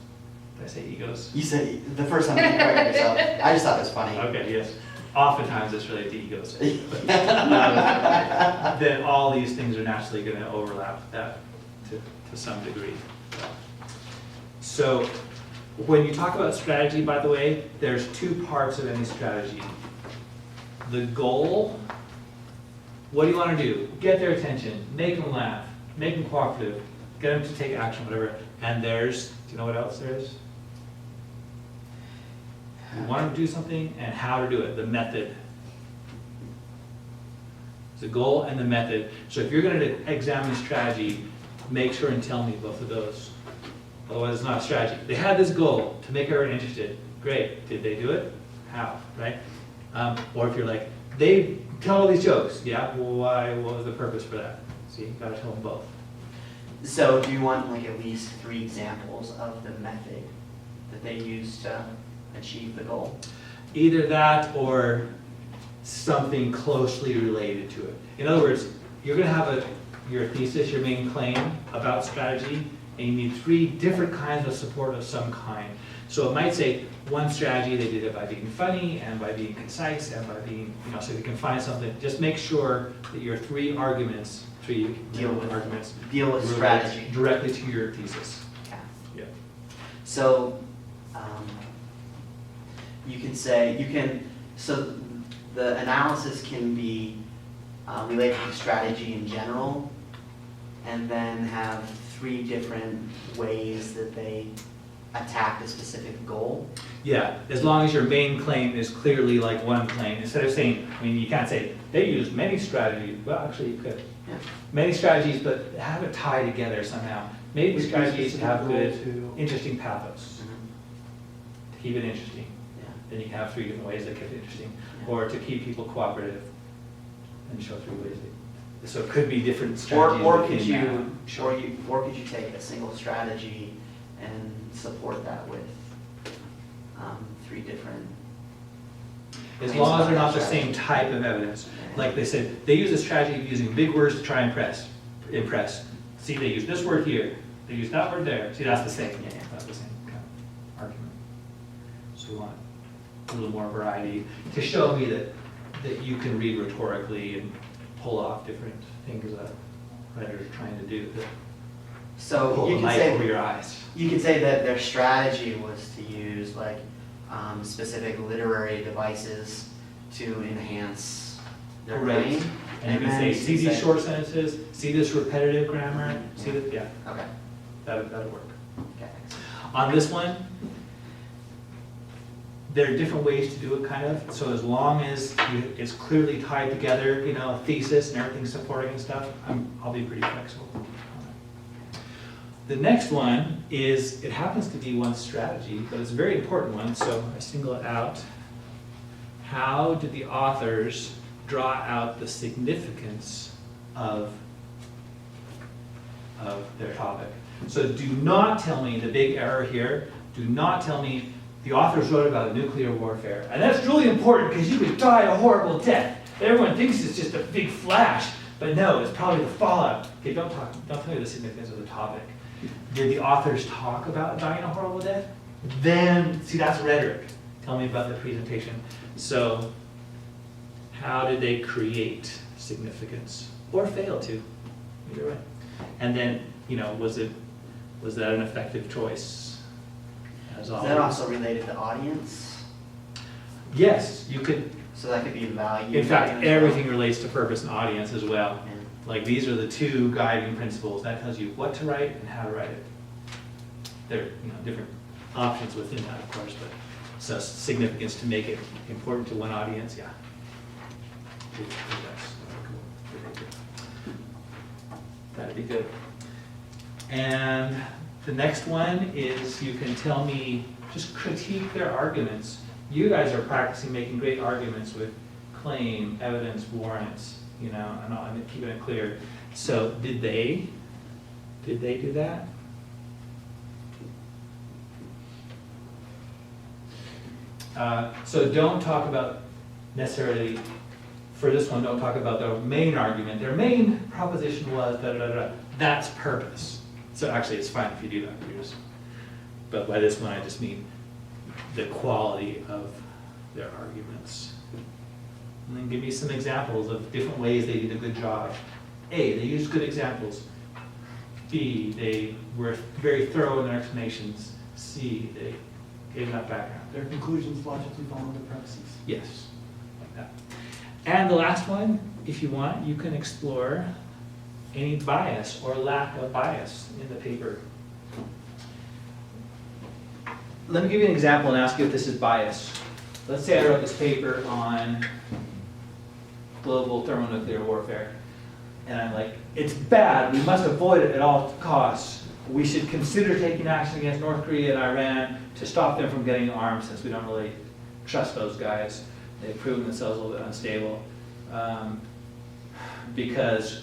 Did I say egos? You said the first time you corrected yourself. I just thought it was funny. Okay, yes. Oftentimes it's related to egos. Then all these things are naturally going to overlap that to some degree. So when you talk about strategy, by the way, there's two parts of any strategy. The goal, what do you want to do? Get their attention, make them laugh, make them cooperative, get them to take action, whatever. And there's, do you know what else there is? You want them to do something and how to do it, the method. The goal and the method. So if you're going to examine strategy, make sure and tell me both of those. Otherwise, it's not a strategy. They had this goal to make everyone interested. Great. Did they do it? How? Right? Or if you're like, they tell all these jokes. Yeah. Well, why? What was the purpose for that? See, you got to tell them both. So do you want like at least 3 examples of the method that they use to achieve the goal? Either that or something closely related to it. In other words, you're going to have your thesis, your main claim about strategy, and you need 3 different kinds of support of some kind. So it might say one strategy, they did it by being funny and by being concise and by being, so you can find something. Just make sure that your 3 arguments, 3 Deal with arguments, Deal with strategy. directly to your thesis. Okay. Yeah. So you can say, so the analysis can be related to strategy in general, and then have 3 different ways that they attack a specific goal. Yeah, as long as your main claim is clearly like one claim, instead of saying, you can't say, they used many strategies. Well, actually, you could. Yeah. Many strategies, but have it tie together somehow. Maybe With strategies specific have goal good, to- interesting pathos, to keep it interesting. Yeah. Then you can have 3 different ways that keep it interesting. Yeah. Or to keep people cooperative, and show 3 ways. So it could be different strategies. Or within could that. or could you take a single strategy and support that with 3 different? As claims long as they're about not the that same strategy? type of evidence. Like they said, they use a strategy of using big words to try and impress. See, they use this word here, they use that word there. See, that's the same. Yeah. That's the same kind of argument. So we want a little more variety to show me that you can read rhetorically and pull off different things that writers are trying to do that So pull you the could light over say, your eyes. you could say that their strategy was to use like specific literary devices to enhance their Great. brain. And you can then say, you see can these say- short sentences, see this repetitive grammar, see that, yeah, Okay. that'll work. Okay. On this one, there are different ways to do it, kind of. So as long as it's clearly tied together, a thesis and everything supporting and stuff, I'll be pretty flexible. The next one is, it happens to be one strategy, but it's a very important one, so I single it out. How did the authors draw out the significance of their topic? So do not tell me the big error here. Do not tell me the authors wrote about nuclear warfare. And that's really important because you could die a horrible death. Everyone thinks it's just a big flash, but no, it's probably the fallout. Okay, don't tell me the significance of the topic. Did the authors talk about dying a horrible death? Then, see, that's rhetoric. Tell me about the presentation. So, how did they create significance? Or fail to, either way. And then, was that an effective choice? As Is always. that also related to audience? Yes, you could. So that could be value. In fact, everything relates to purpose and audience as well. Yeah. Like, these are the two guiding principles. That tells you what to write and how to write it. There are different options within that, of course, but so significance to make it important to one audience, yeah. That'd be good. And the next one is, you can tell me, just critique their arguments. You guys are practicing making great arguments with claim, evidence, warrants, and I'm keeping it clear. So did they do that? So don't talk about necessarily, for this one, don't talk about their main argument. Their main proposition was da-da-da-da. That's purpose. So actually, it's fine if you do that. But by this one, I just mean the quality of their arguments. And then give me some examples of different ways they did a good job. A, they used good examples. B, they were very thorough in their explanations. C, they gave enough background. Their conclusions logically follow the premises. Yes, like that. And the last one, if you want, you can explore any bias or lack of bias in the paper. Let me give you an example and ask you if this is bias. Let's say I wrote this paper on global thermonuclear warfare, and I'm like, it's bad, we must avoid it at all costs. We should consider taking action against North Korea and Iran to stop them from getting arms, since we don't really trust those guys. They've proven themselves a little bit unstable. Because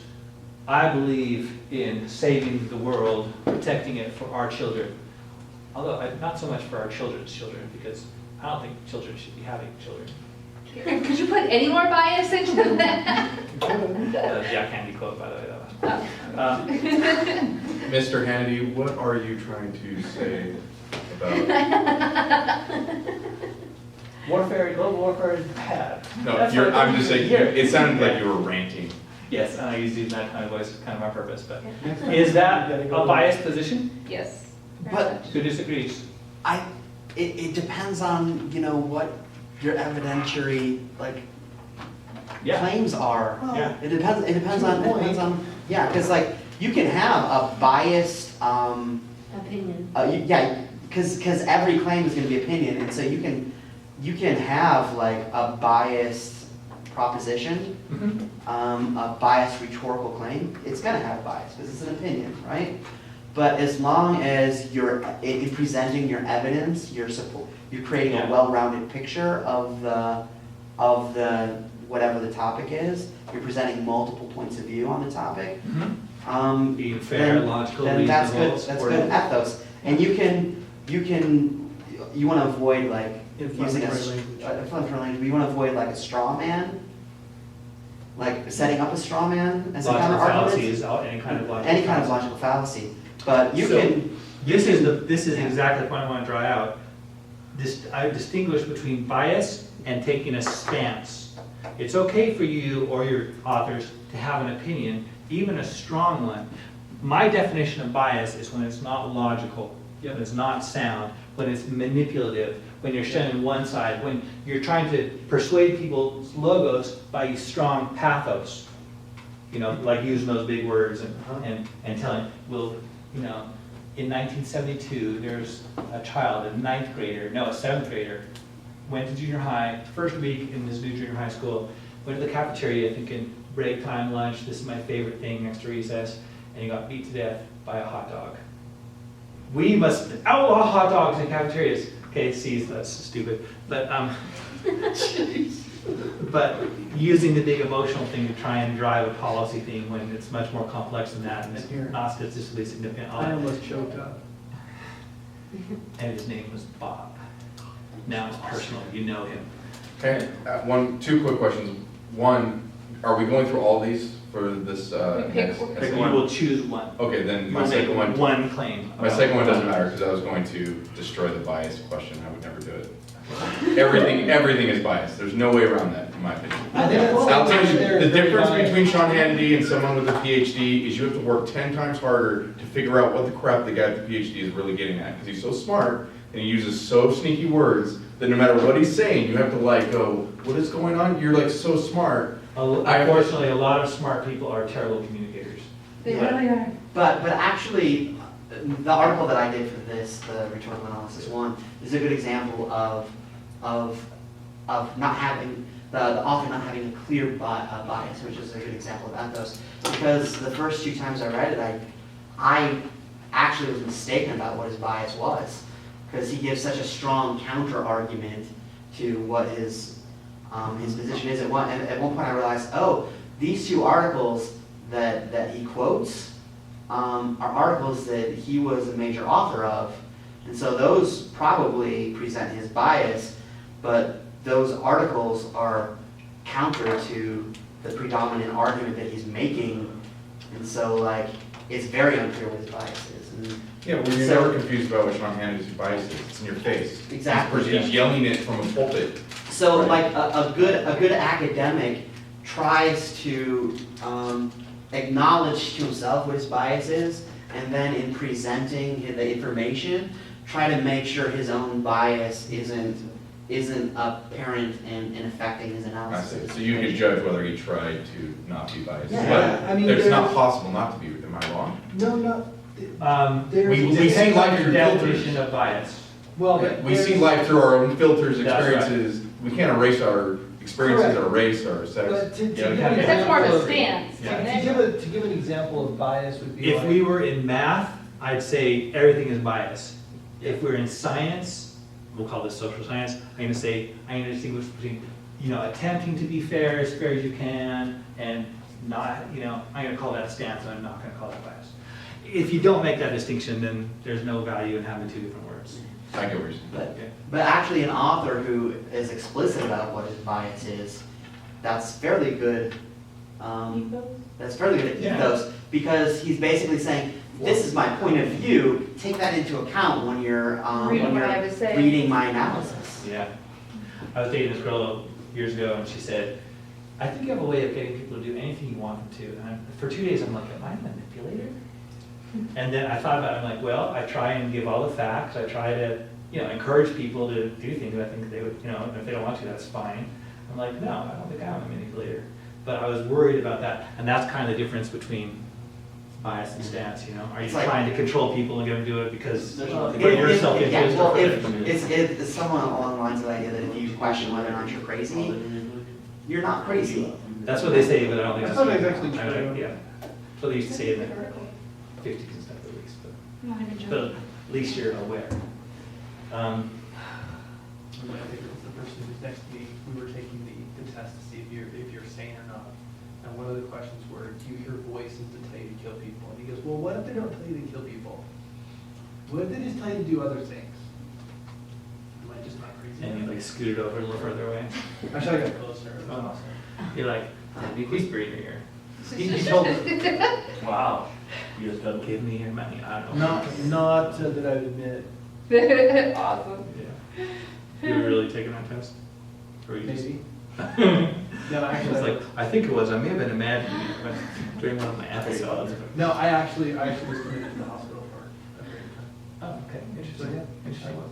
I believe in saving the world, protecting it for our children. Although, not so much for our children's children, because I don't think children should be having children. Could you put any more bias into that? Jack Handy quote, by the way, that one. Mr. Hannity, what are you trying to say about? Global warfare is bad. No, That's you're, what I'm just saying, here. it sounded like you were ranting. Yes, and I use that kind of voice, kind of my purpose, but is that a biased position? Yes. But Who disagrees? it depends on, what your evidentiary, Yeah. claims are. Yeah. It depends on, yeah, because you can have a biased, Opinion. because every claim is going to be opinion, and so you can have a biased proposition, Mhm. a biased rhetorical claim. It's going to have bias because it's an opinion, right? But as long as you're in presenting your evidence, you're creating Yeah. a well-rounded picture of the whatever the topic is. You're presenting multiple points of view on the topic. Mhm. Being fair, logical, Then that's good. reasonable, That's good ethos. And you want to avoid using Inflammatory language. inflammatory language. You want to avoid a straw man, setting up a straw man as a Logical counter fallacies, argument. any kind of logical Any kind of fallacy. logical fallacy. But you So, can. This is exactly the point I want to draw out. I distinguish between bias and taking a stance. It's okay for you or your authors to have an opinion, even a strong one. My definition of bias is when it's not logical, when it's not sound, when it's manipulative, when you're showing one side, when you're trying to persuade people's logos by strong pathos. Like using those big words and telling, well, in 1972, there's a child, a 7th grader, went to junior high, first week in this new junior high school, went to the cafeteria thinking, break time, lunch, this is my favorite thing next to recess, and he got beat to death by a hot dog. we must outlaw hot dogs in cafeterias. Okay, see, that's stupid, but, but using the big emotional thing to try and drive a policy thing when it's much more complex than that, and it's not statistically significant. I almost choked up. And his name was Bob. Now it's personal, you know him. Okay, two quick questions. One, are we going through all these for this? Pick You will choose one. Okay, then my You'll make second one. one claim. My second one doesn't matter because I was going to destroy the bias question. I would never do it. Everything is biased. There's no way around that, in my opinion. I think that's I'll tell you, there the is very difference biased. between Sean Hannity and someone with a PhD is you have to work 10 times harder to figure out what the crap the guy with the PhD is really getting at. Because he's so smart and he uses so sneaky words that no matter what he's saying, you have to like go, what is going on? You're like so smart. Unfortunately, a lot of smart people are terrible communicators. They really are. But actually, the article that I did for this, the rhetorical analysis one, is a good example of not having, the author not having a clear bias, which is a good example of ethos. Because the first two times I read it, I actually was mistaken about what his bias was. Because he gives such a strong counter argument to what his position is. At one point I realized, oh, these two articles that he quotes are articles that he was a major author of. And so those probably present his bias, but those articles are counter to the predominant argument that he's making. And so like, it's very unclear what his bias is. And Yeah, well, you're never confused about what Sean Hannity's bias is. It's in your face. Exactly. He's yelling it from a pulpit. So like a good academic tries to acknowledge to himself what his bias is, and then in presenting the information, try to make sure his own bias isn't apparent and affecting his I see. analysis. So you could judge whether he tried to not be biased. Yeah, But I mean, it's not there's- possible not to be, am I wrong? No, not, We see life through definition filters. of bias. well, but We see there's- life through our own filters, That's right. experiences. We can't erase our experiences, Correct. our race, our sex. But to Yeah, give we an have to- That's more of a example of- stance. Yeah. To give an example of bias would be If like. we were in math, I'd say everything is biased. If we're in science, we'll call this social science, I'm gonna distinguish between, attempting to be fair as you can, and not, I'm gonna call that stance, and I'm not gonna call that bias. If you don't make that distinction, then there's no value in having two different words. I get what you're saying. But actually an author who is explicit about what his bias is, that's fairly good. That's fairly good at Yeah. ethos, because he's basically saying, this is my point of view, take that into account when you're Reading what I have to say. reading my analysis. Yeah. I was dating this girl years ago, and she said, I think you have a way of getting people to do anything you want them to. And for 2 days, I'm like, am I a manipulator? And then I thought about it, I'm like, well, I try and give all the facts. I try to, encourage people to do things I think they would, and if they don't want to, that's fine. I'm like, no, I don't think I'm a manipulator. But I was worried about that. And that's kind of the difference between bias and stance, Are you It's like- trying to control people and get them to do it because Well, of your self-interest? well, or- it's someone along the lines of the idea that if you question whether or not you're crazy, you're not crazy. That's what they say, but I don't think That's that's. not exactly true. Yeah. That's what they used to say in the 50s and stuff at least, but at least you're aware. I think it was the person who's next to me, we were taking the test to see if you're sane or not. And one of the questions were, do you hear voices that tell you to kill people? And he goes, well, what if they don't tell you to kill people? What if they just tell you to do other things? Am I just not crazy? And you like scooted over a little further away. Actually, I got closer. It was Oh. awesome. You're like, be whispering here. He told me, Wow. You just got Give me your money. I don't know. not that I would admit, Awesome. Yeah. You were really taking that test? Or you just? maybe. No, I actually, was like, I think it was. I may have been imagining it, but during one of my episodes. no, I actually was committed to the hospital for a period of time. Oh, okay. So, Interesting. yeah, Interesting.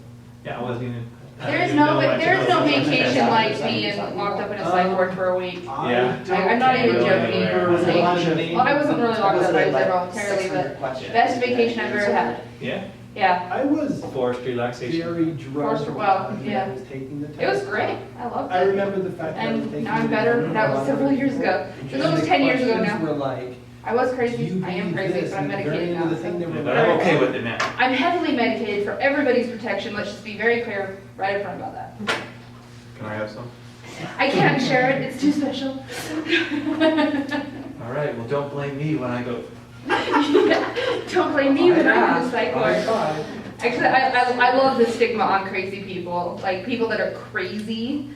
Yeah, I wasn't even. I There's didn't no, know much there's no about it. vacation like being locked up in a psych ward for a week. Yeah. I'm not even joking. Well, I wasn't really locked up, I was there voluntarily, but best vacation I've ever had. Yeah. Yeah, I was Forced relaxation. very drugged. Well, yeah. I was taking the test. it was great, I loved I it. remember the fact that I was And taking now I'm it better, and that was several years ago. It was almost 10 years ago questions now. were like, I was Do crazy, you I am believe crazy, this? but I'm And the very medicated end of now. the thing, they so- were But I'm okay with it now. I'm heavily medicated for everybody's protection, let's just be very clear right up front about that. Can I have some? I can't share it, it's too special. All right, well, don't blame me when I go. Don't blame me when I'm in the psych I ward. tried. Actually, I love the stigma on crazy people, like people that are crazy.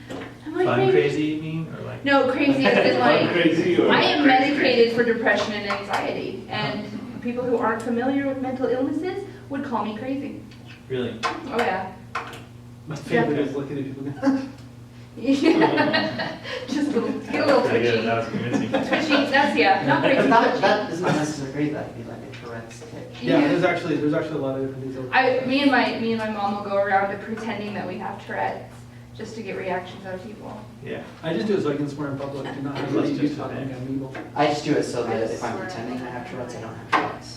I'm like, Fun maybe- crazy, you mean, or like? No, crazy as in like, Crazy or I am crazy? medicated for depression and anxiety, and people who aren't familiar with mental illnesses would call me crazy. Really? Oh yeah. My favorite is looking at people going, Yeah. Just a little, get a little Pretty good, twitchy. that was convincing. Twitchy, that's, yeah, not But crazy. not, twitchy. that is not necessarily that, it'd be like a Tourette's tick. yeah, there's actually a lot of different things. out there. Me and my mom will go around pretending that we have Tourette's, just to get reactions out of people. Yeah. I just do it so I can swear in public, do not have Let's any just talk admit. like I'm evil. I just do it so I that just if I'm swear. pretending I have Tourette's, I don't have Tourette's.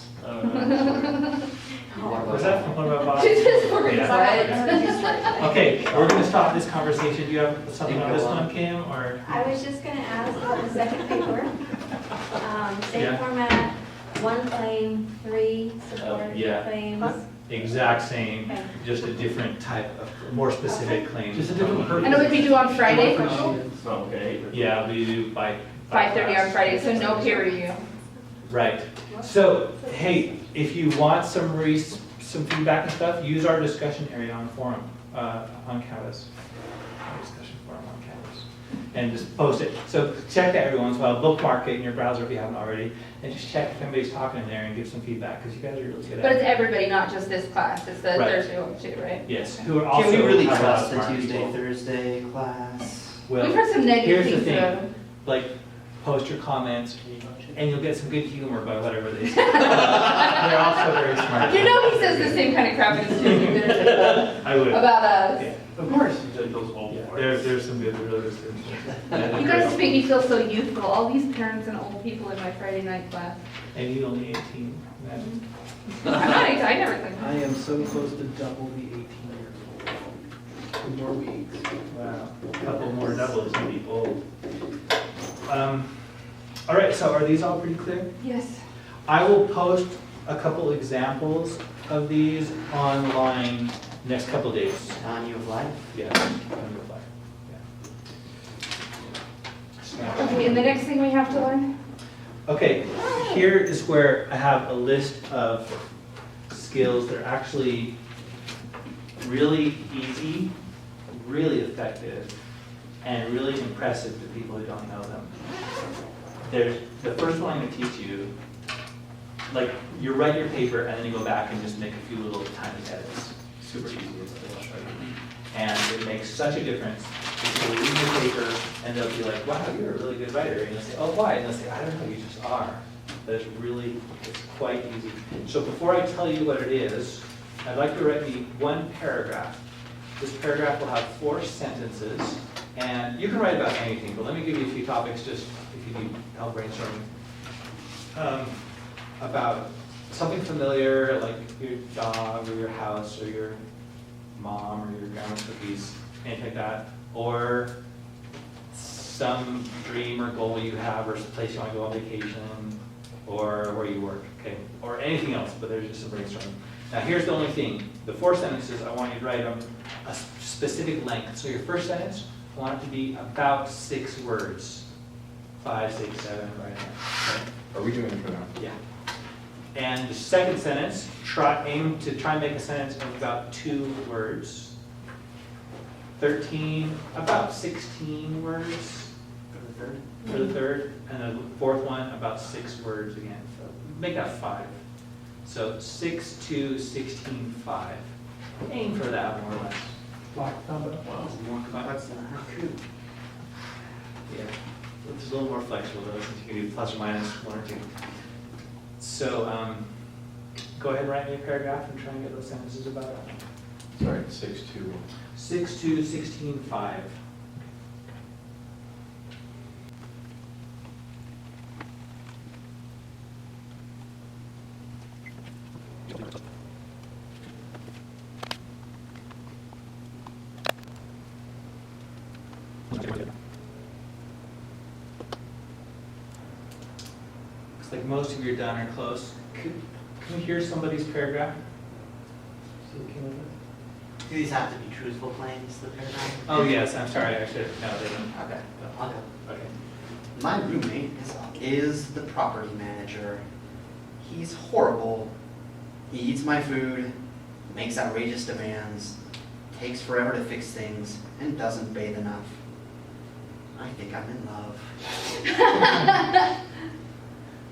Was that from one of our bosses? She's just for Yeah. Okay, we're gonna stop this conversation. Do you have something on this one, Kim, or? I was just gonna ask about the second paper. Same Yeah. format, 1 claim, 3 support yeah. claims. Exact same, Okay. just a different type of, more specific claim. Just a different purpose. And it would be due on Friday, Okay. Yeah, we do by. 5:30 on Friday, so no peer review. Right. So, hey, if you want some some feedback and stuff, use our discussion area on forum, on Canvas. Our discussion forum on Canvas. And just post it. So check that every once in a while, bookmark it in your browser if you haven't already, and just check if anybody's talking in there and give some feedback, because you guys are really good But at it's it. everybody, not just this class, it's the Right. Thursday one too, right? Yes, who are also. Can we really have a lot of trust the smart Tuesday, people. Thursday class? Well, We've heard some negative here's the things thing. about it. Like, post your comments, and you'll get some good humor by whatever they say. They're also very smart. You know he says the same kind of crap in his Tuesday I would. about us. Yeah. Of course. Yeah, there's some good, really good students. You guys make me feel so youthful, all these parents and old people in my Friday night class. And you only 18, imagine. I'm not, I never think. I am so close to double the 18 years old. 2 more weeks. Wow, a couple more doubles, you'd be old. All right, so are these all pretty clear? Yes. I will post a couple examples of these online next couple days. On U of Life? Yeah. on your file. Yeah. Okay, and the next thing we have to learn? Okay, here is where I have a list of skills that are actually really easy, really effective, and really impressive to people who don't know them. There's, the first one I'm gonna teach you, like, you write your paper and then you go back and just make a few little tiny edits. Super easy, it's what I'll show you. And it makes such a difference. People read your paper and they'll be like, wow, you're a really good writer. And you'll say, oh, why? And they'll say, I don't know, you just are. But it's really, it's quite easy. So before I tell you what it is, I'd like to write me one paragraph. This paragraph will have 4 sentences, and you can write about anything, but let me give you a few topics just if you need help brainstorming. About something familiar, like your dog or your house or your mom or your grandma's cookies, anything like that, or some dream or goal you have, or some place you want to go on vacation, or where you work, okay? Or anything else, but there's just some brainstorming. Now here's the only thing, the 4 sentences, I want you to write them a specific length. So your first sentence, I want it to be about 6 words. 5, 6, 7, right there, okay? Are we doing it for now? Yeah. And the second sentence, aim to try and make a sentence of about 2 words. 13, about 16 words for the third, and the fourth one, about 6 words again. So make that 5. So 6 to 16, 5. Aim for that more or less. Black combo. That's not true. Yeah, it's a little more flexible though, since you can do plus or minus 1 or 2. So, go ahead and write me a paragraph and try and get those sentences about it. Sorry, 6-2. 6 to 16, 5. Looks like most of you are done or close. Can we hear somebody's paragraph? Is it okay with it? Do these have to be truthful claims, the paragraph? Oh, yes, I'm sorry, I should, no, they don't. Okay, I'll go. Okay. My roommate is the property manager. He's horrible. He eats my food, makes outrageous demands, takes forever to fix things, and doesn't bathe enough. I think I'm in love.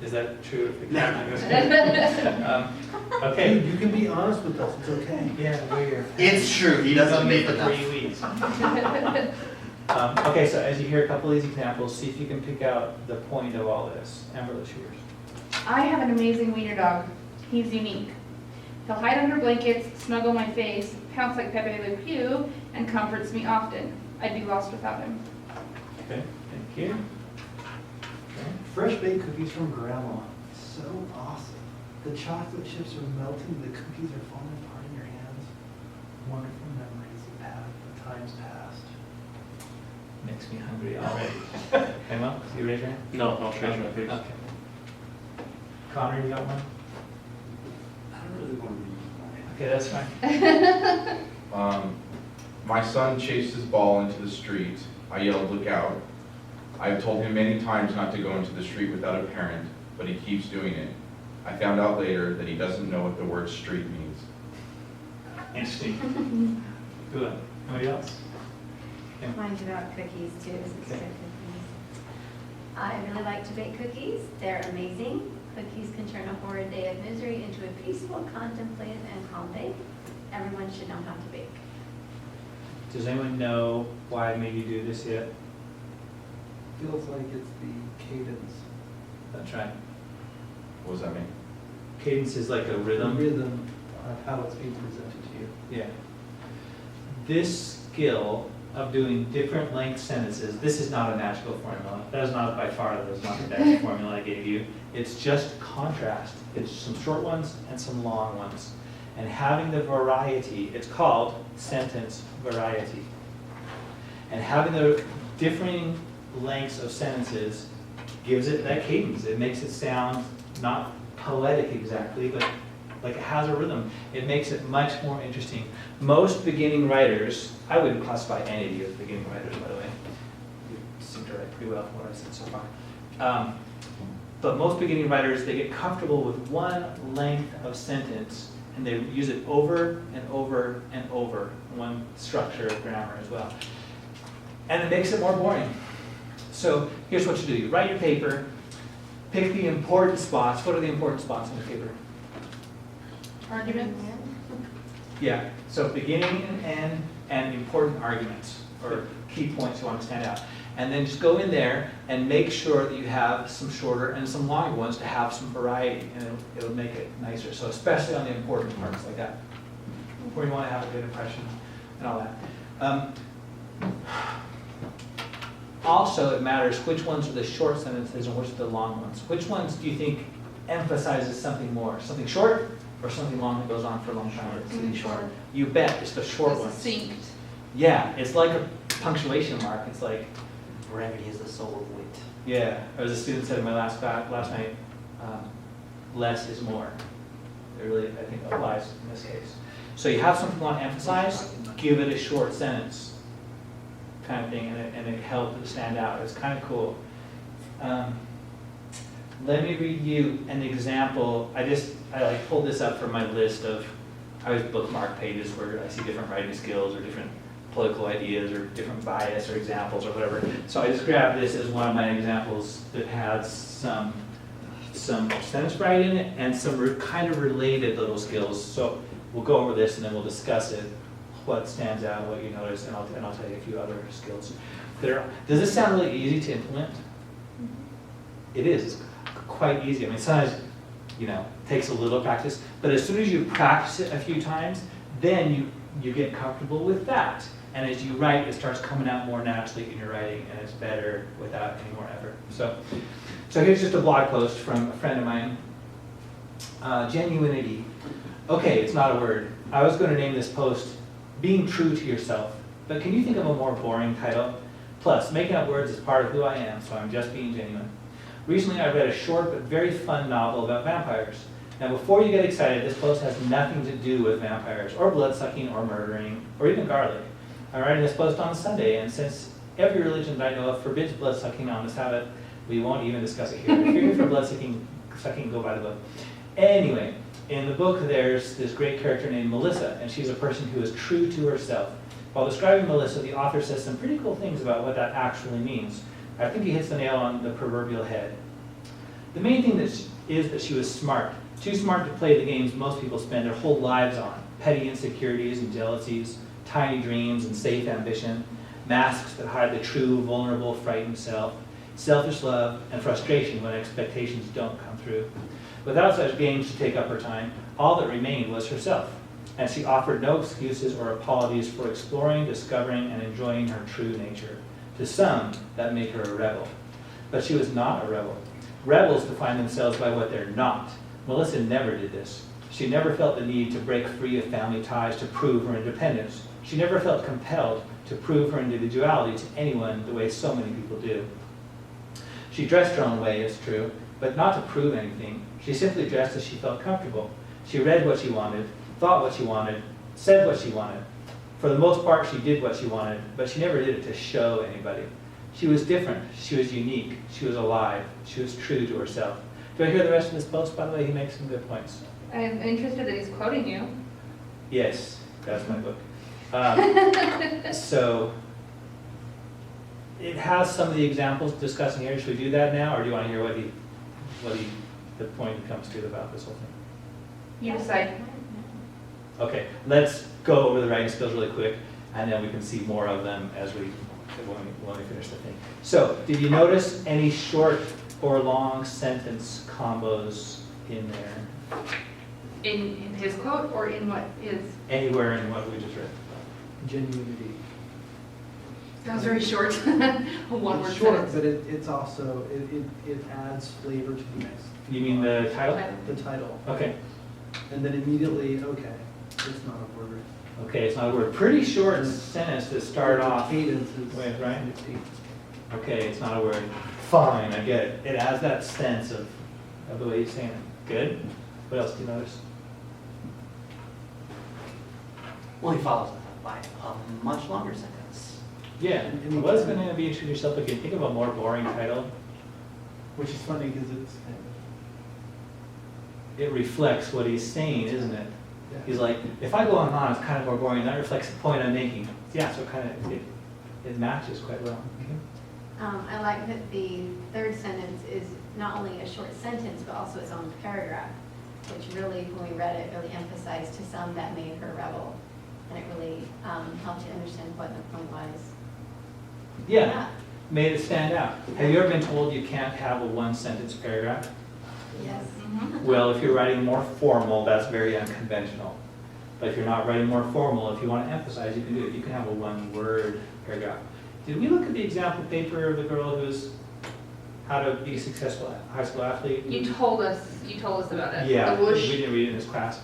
Is that true? No. Okay. You can be honest with us, it's okay. Yeah, we're. It's true, he doesn't Only bathe for enough. 3 weeks. Okay, so as you hear a couple of these examples, see if you can pick out the point of all this. Amber, let's hear yours. I have an amazing wiener dog. He's unique. He'll hide under blankets, snuggle my face, pounce like Pepe Le Pew, and comforts me often. I'd be lost without him. Okay, thank you. Okay. Fresh baked cookies from grandma, so awesome. The chocolate chips are melting, the cookies are falling apart in your hands. Wonderful memories of times past. Makes me hungry already. Emma, you raise your hand? No, I'll raise my face. Okay. Connor, you got one? I don't really want to read Okay, that's fine. My son chased his ball into the street. I yelled, "Look out." I've told him many times not to go into the street without a parent, but he keeps doing it. I found out later that he doesn't know what the word street means. Interesting. Good. Anybody else? Okay. Mine's about cookies too, since Okay. they're cookies. I really like to bake cookies. They're amazing. Cookies can turn a horrid day of misery into a peaceful, contemplative, and calm day. Everyone should know how to bake. Does anyone know why I made you do this yet? Feels like it's the cadence. That's right. What does that mean? Cadence is like a The rhythm. rhythm of how it's being presented to you. Yeah. This skill of doing different length sentences, this is not a magical formula. That is not by far, that is not the best formula I gave you. It's just contrast. It's some short ones and some long ones. And having the variety, it's called sentence variety. And having the differing lengths of sentences gives it that cadence. It makes it sound not poetic exactly, but like it has a rhythm. It makes it much more interesting. Most beginning writers, I wouldn't classify any of you as beginning writers, by the way. You seem to write pretty well from what I've said so far. But most beginning writers, they get comfortable with one length of sentence, and they use it over and over and over, one structure of grammar as well. And it makes it more boring. So here's what you do. You write your paper, pick the important spots. What are the important spots in the paper? Arguments? Yeah, so beginning and end and important arguments or key points you want to stand out. And then just go in there and make sure that you have some shorter and some longer ones to have some variety, and it'll make it nicer. So especially on the important parts like that, where you want to have a good impression and all that. Also, it matters which ones are the short sentences and which are the long ones. Which ones do you think emphasizes something more? Something short or something long that goes on for a long time? Something short. You bet, it's the short It's ones. succinct. Yeah, it's like a punctuation mark. It's like, Brevity is the soul of wit. yeah, as a student said in my last night, less is more. It really, I think, applies in this case. So you have something you want to emphasize, give it a short sentence kind of thing, and it helps it stand out. It's kind of cool. Let me read you an example. I like pulled this up from my list of, I always bookmark pages where I see different writing skills or different political ideas or different bias or examples or whatever. So I just grabbed this as one of my examples that has some sentence variety in it and some kind of related little skills. So we'll go over this and then we'll discuss it, what stands out, what you notice, and I'll tell you a few other skills. Does this sound really easy to implement? It is. It's quite easy. I mean, sometimes, takes a little practice, but as soon as you practice it a few times, then you get comfortable with that. And as you write, it starts coming out more naturally in your writing, and it's better without any more effort. So here's just a blog post from a friend of mine. Genuinity. Okay, it's not a word. I was going to name this post, Being True to Yourself. But can you think of a more boring title? Plus, making up words is part of who I am, so I'm just being genuine. Recently, I read a short but very fun novel about vampires. Now, before you get excited, this post has nothing to do with vampires, or blood-sucking, or murdering, or even garlic. I'm writing this post on Sunday, and since every religion that I know of forbids blood-sucking on the Sabbath, we won't even discuss it here. If you're here for blood-sucking, go buy the book. Anyway, in the book, there's this great character named Melissa, and she's a person who is true to herself. While describing Melissa, the author says some pretty cool things about what that actually means. I think he hits the nail on the proverbial head. The main thing is that she was smart. Too smart to play the games most people spend their whole lives on. Petty insecurities and jealousies, tiny dreams and safe ambition, masks that hide the true, vulnerable, frightened self, selfish love, and frustration when expectations don't come through. Without such games to take up her time, all that remained was herself, and she offered no excuses or apologies for exploring, discovering, and enjoying her true nature. To some, that made her a rebel. But she was not a rebel. Rebels define themselves by what they're not. Melissa never did this. She never felt the need to break free of family ties to prove her independence. She never felt compelled to prove her individuality to anyone the way so many people do. She dressed her own way, it's true, but not to prove anything. She simply dressed as she felt comfortable. She read what she wanted, thought what she wanted, said what she wanted. For the most part, she did what she wanted, but she never did it to show anybody. She was different. She was unique. She was alive. She was true to herself. Do I hear the rest of this post? By the way, he makes some good points. I'm interested that he's quoting you. Yes, that's my book. So it has some of the examples discussing here. Should we do that now, or do you want to hear the point he comes to about this whole thing? You decide. Okay, let's go over the writing skills really quick, and then we can see more of them as when we finish the thing. So, did you notice any short or long sentence combos in there? In his quote or in what is? Anywhere in what we just read. Genuinity. That was very short. A one-word It's short, sentence. but it's also, it adds flavor to the next. You mean the title? The title. Okay. And then immediately, okay, it's not a word. Okay, it's not a word. Pretty short sentence to start off. Cadence is. Wait, right? Okay, it's not a word. Fine, I get it. It has that sense of the way he's saying it. Good. What else do you notice? Well, he follows that up by a much longer sentence. Yeah. What is going to be introduce yourself again? Think of a more boring title. Which is funny because it's kind It reflects what he's saying, isn't it? of. He's like, if I go on, it's kind of more boring. That reflects the point I'm making. Yeah, so kind of it matches quite well. I like that the third sentence is not only a short sentence, but also its own paragraph, which really, when we read it, really emphasized to some that made her rebel. And it really helped you understand what the point was. Yeah, made it stand out. Have you ever been told you can't have a one-sentence paragraph? Yes. Well, if you're writing more formal, that's very unconventional. But if you're not writing more formal, if you want to emphasize, you can do it. You can have a one-word paragraph. Did we look at the example paper of the girl who's how to be a successful high school athlete? You told us about it. Yeah, The we whoosh. didn't read it in this class.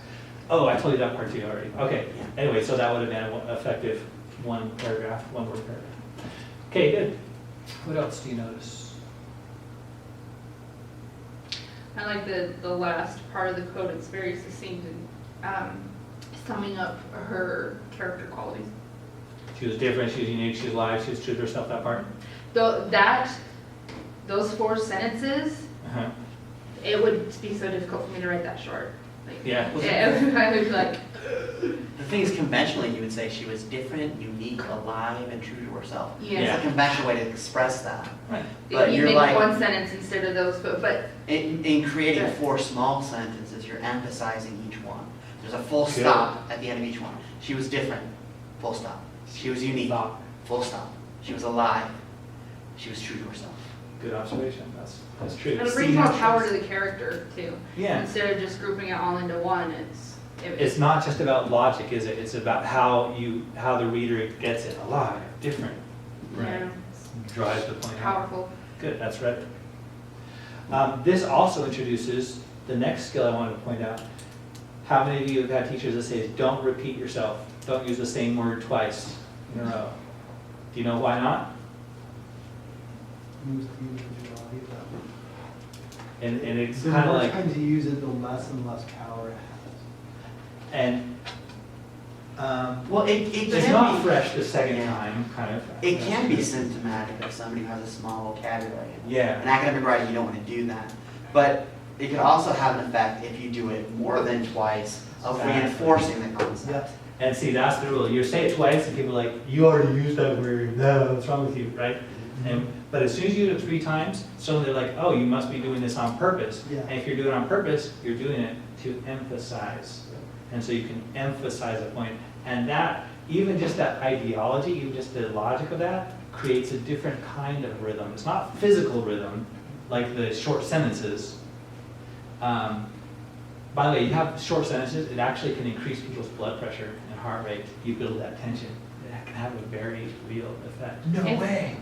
Oh, I told you that part too already. Okay, anyway, so that would have been an effective one-word paragraph. Okay, good. What else do you notice? I like the last part of the quote. It's very succinct and summing up her character qualities. She was different, she was unique, she was alive, she was true to herself, that part? Those 4 sentences, Uh-huh. it would be so difficult for me to write that short. Like, Yeah. I would be like, The thing is, conventionally, you would say she was different, unique, alive, and true to herself. Yeah. It's a conventional way to express that. Right. But you you're make like- one sentence instead of those, but In creating Yeah. 4 small sentences, you're emphasizing each one. There's a full Good. stop at the end of each one. She was different, full stop. She was unique, Stop. full stop. She was alive. She was true to herself. Good observation, that's true. it brings more power to the character too. Yeah. Instead of just grouping it all into one, It's not just about logic, is it? It's about how the reader gets it. Alive, different. yeah, Drives the point home. powerful. Good, that's right. This also introduces the next skill I wanted to point out. How many of you have had teachers that say, don't repeat yourself, don't use the same word twice in a row? Do you know why not? Moves the individuality of that one. And it's The kind of more like, times you use it, the less and less power it has. and Well, it it's not can be, fresh the second time, kind of. it can be symptomatic of somebody who has a small vocabulary. Yeah. In academic writing, you don't want to do that. But it could also have an effect if you do it more than twice of Exactly. reinforcing the concept. And see, that's the rule. You say it twice, and people are like, you already used that word. No, what's wrong with you, right? But as soon as you do it 3 times, suddenly they're like, oh, you must be doing this on purpose. Yeah. And if you're doing it on purpose, you're doing it to emphasize. And so you can emphasize a point. And that, even just that ideology, even just the logic of that, creates a different kind of rhythm. It's not physical rhythm, like the short sentences. By the way, you have short sentences, it actually can increase people's blood pressure and heart rate. You build that tension. It can have a very real effect. No If- way.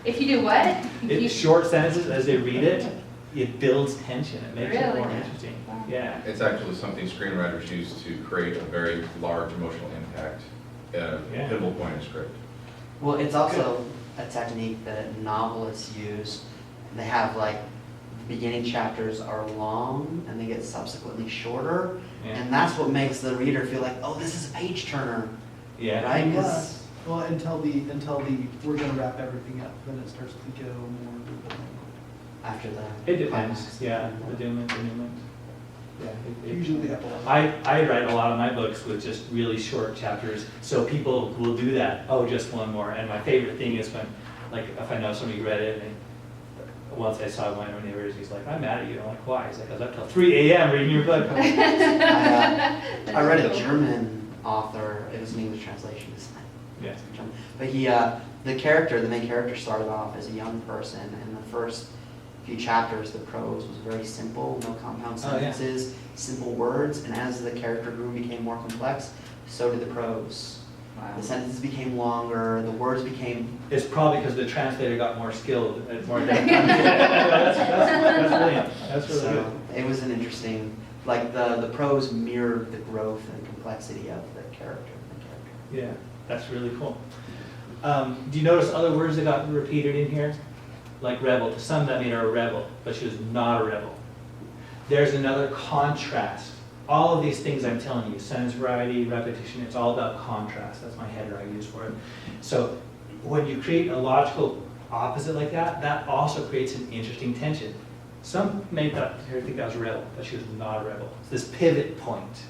If you do what? It's short sentences, as they read it, it builds tension. It makes it Really? more interesting. Yeah. It's actually something screenwriters use to create a very large emotional impact at a Yeah. pivotal point in a script. Well, it's also a technique that novelists use. They have like, the beginning chapters are long and they get subsequently shorter. Yeah. And that's what makes the reader feel like, oh, this is a page turner, Yeah. right? 'Cause- Yes. Well, until the, we're gonna wrap everything up, then it starts to go more. after the. It depends. climax. Yeah. The denouement. Yeah. Usually the epilogue. I write a lot of my books with just really short chapters, so people will do that. Oh, just one more. And my favorite thing is when, like, if I know somebody read it, and once I saw one of my neighbors, he's like, "I'm mad at you." I'm like, "Why?" He's like, "I was up till 3 a.m. reading your book." I read a German author, it was an English translation this time. Yeah. But he, the main character started off as a young person, and the first few chapters, the prose was very simple, no compound Oh, yeah. sentences, simple words, and as the character grew and became more complex, so did the prose. Wow. The sentences became longer, the words became, It's probably because the translator got more skilled and more depth. That's brilliant. That's really good. so it was an interesting, like the prose mirrored the growth and complexity of the character. Yeah, that's really cool. Do you notice other words that got repeated in here? Like rebel. To some that made her a rebel, but she was not a rebel. There's another contrast. All of these things I'm telling you, sentence variety, repetition, it's all about contrast. That's my header I use for it. So when you create a logical opposite like that, that also creates an interesting tension. Some may think that was a rebel, but she was not a rebel. It's this pivot point,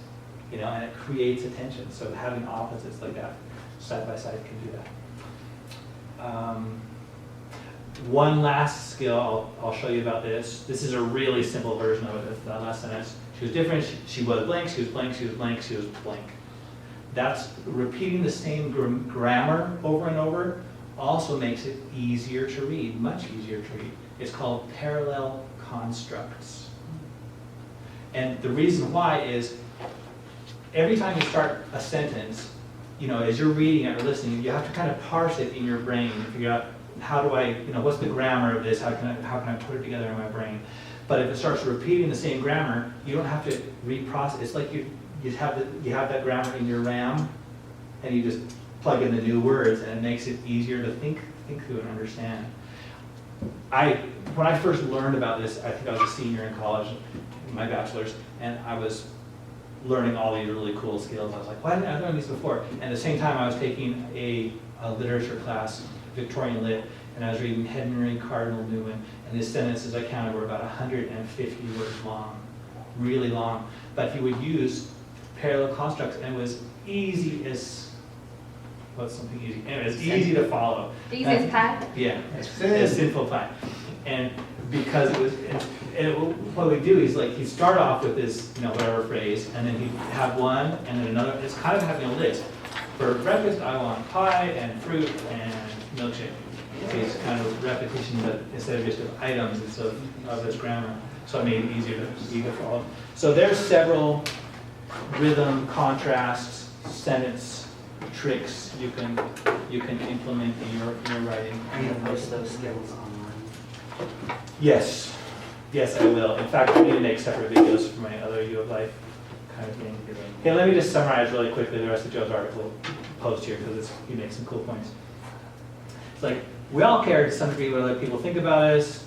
you know, and it creates a tension. So having opposites like that side by side can do that. One last skill I'll show you about this. This is a really simple version of it, that last sentence. She was different, she was blank, she was blank, she was blank, she was blank. That's repeating the same grammar over and over also makes it easier to read, much easier to read. It's called parallel constructs. And the reason why is every time you start a sentence, you know, as you're reading it or listening, you have to kind of parse it in your brain and figure out how do I, you know, what's the grammar of this? How can I put it together in my brain? But if it starts repeating the same grammar, you don't have to reprocess. It's like you have that grammar in your RAM, and you just plug in the new words, and it makes it easier to think through and understand. When I first learned about this, I think I was a senior in college, my bachelor's, and I was learning all these really cool skills. I was like, why didn't I learn these before? And at the same time, I was taking a literature class, Victorian Lit, and I was reading Henry Cardinal Newman, and his sentences I counted were about 150 words long, really long. But he would use parallel constructs, and it was easy as, what's something easy? Anyway, it's easy to follow. Easy as pie? Yeah, it's simple pie. And because what we do is like, he'd start off with this, you know, whatever phrase, and then he'd have one, and then another. It's kind of having a list. For breakfast, I want pie and fruit and milkshake. It's kind of repetition, but instead of just of items, it's of this grammar. So it made it easier to follow. So there's several rhythm, contrasts, sentence tricks you can implement in your writing. Are you gonna post those skills online? Yes, I will. In fact, I need to make separate videos for my other U of Life kind of thing. Hey, let me just summarize really quickly the rest of Joe's article post here, because he makes some cool points. It's like, we all care to some degree what other people think about us.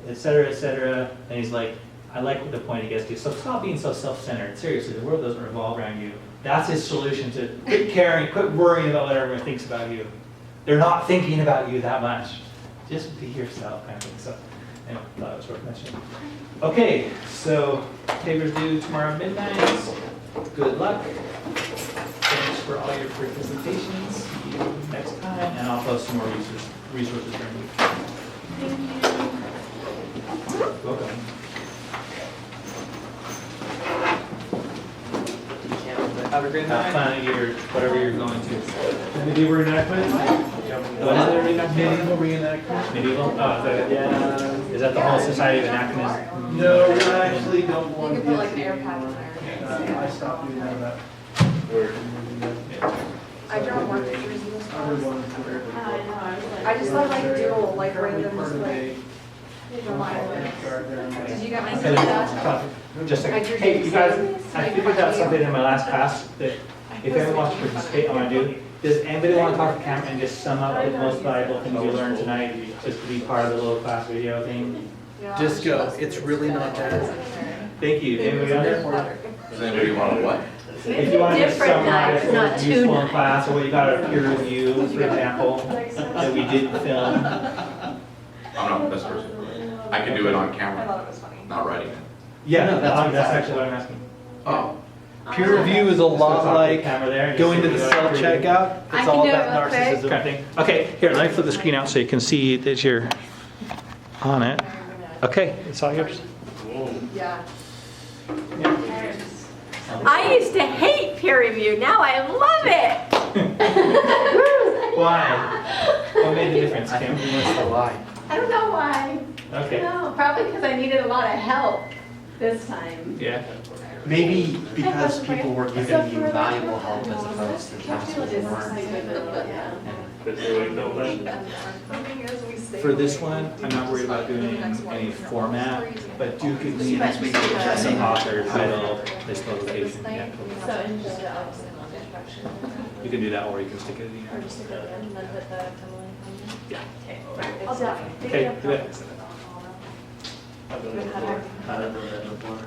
et cetera, and he's like, I like the point he gets to, so stop being so self-centered, seriously, the world doesn't revolve around you. That's his solution to quit caring, quit worrying about what everyone thinks about you. They're not thinking about you that much. Just be yourself, kind of thing. So, anyway, thought it was worth mentioning. Okay, so papers due tomorrow midnight. Good luck. Thanks for all your participations. See you next time, and I'll post some more resources during the week. Welcome. Have a great night. Have fun at your, whatever you're going to. Medieval reenactment? What is it? Medieval reenactment? Medieval? Oh, yeah. Is that the whole Society of Anachronism? No, I actually don't want You to. can put like an air pad in there. I stopped doing that. I draw more pictures in this I would class. want to wear the- I know, I was like. I just thought like doodle, like random, Part just of like. a- Did you get my Okay, just a second. Hey, you guys, I figured out something in my last class that if anyone wants to participate, I want to do. Does anybody want to talk to camera and just sum up the most valuable things you learned tonight, just to be part of the little class video thing? Just go, it's really not bad. Thank you. Anybody else? Does anybody want to what? If you want to just Different summarize night, what not was two useful in nights. class, or what you got a peer review, for example, that we didn't film. I'm not the best person. I can do it on I camera, thought it was funny. not writing it. Yeah, No, that's that's actually what I'm asking. Oh, Peer review is a Just go lot talk to the like camera there and just going to say the you got a peer review. self-checkout. I It's can all do it about real quick. narcissism. Kind of thing. Okay, here, let me flip the screen out so you can see that you're on it. Okay, it's all yours. Yeah. I used to hate peer review, now I love it. Why? What made the difference, Kim? I don't know why. Okay, No, probably because I needed a lot of help this time. yeah. Maybe because people were giving you valuable help as opposed to tasks that weren't. For this one, I'm not worried about doing any format, but do give me some author, title, list publication, yeah. So, and just the introduction. You can do that, or you can stick it in the Or end. just stick it in and then put the Kimberly comment. Yeah. I'll do that. Okay, do it. I've done it before.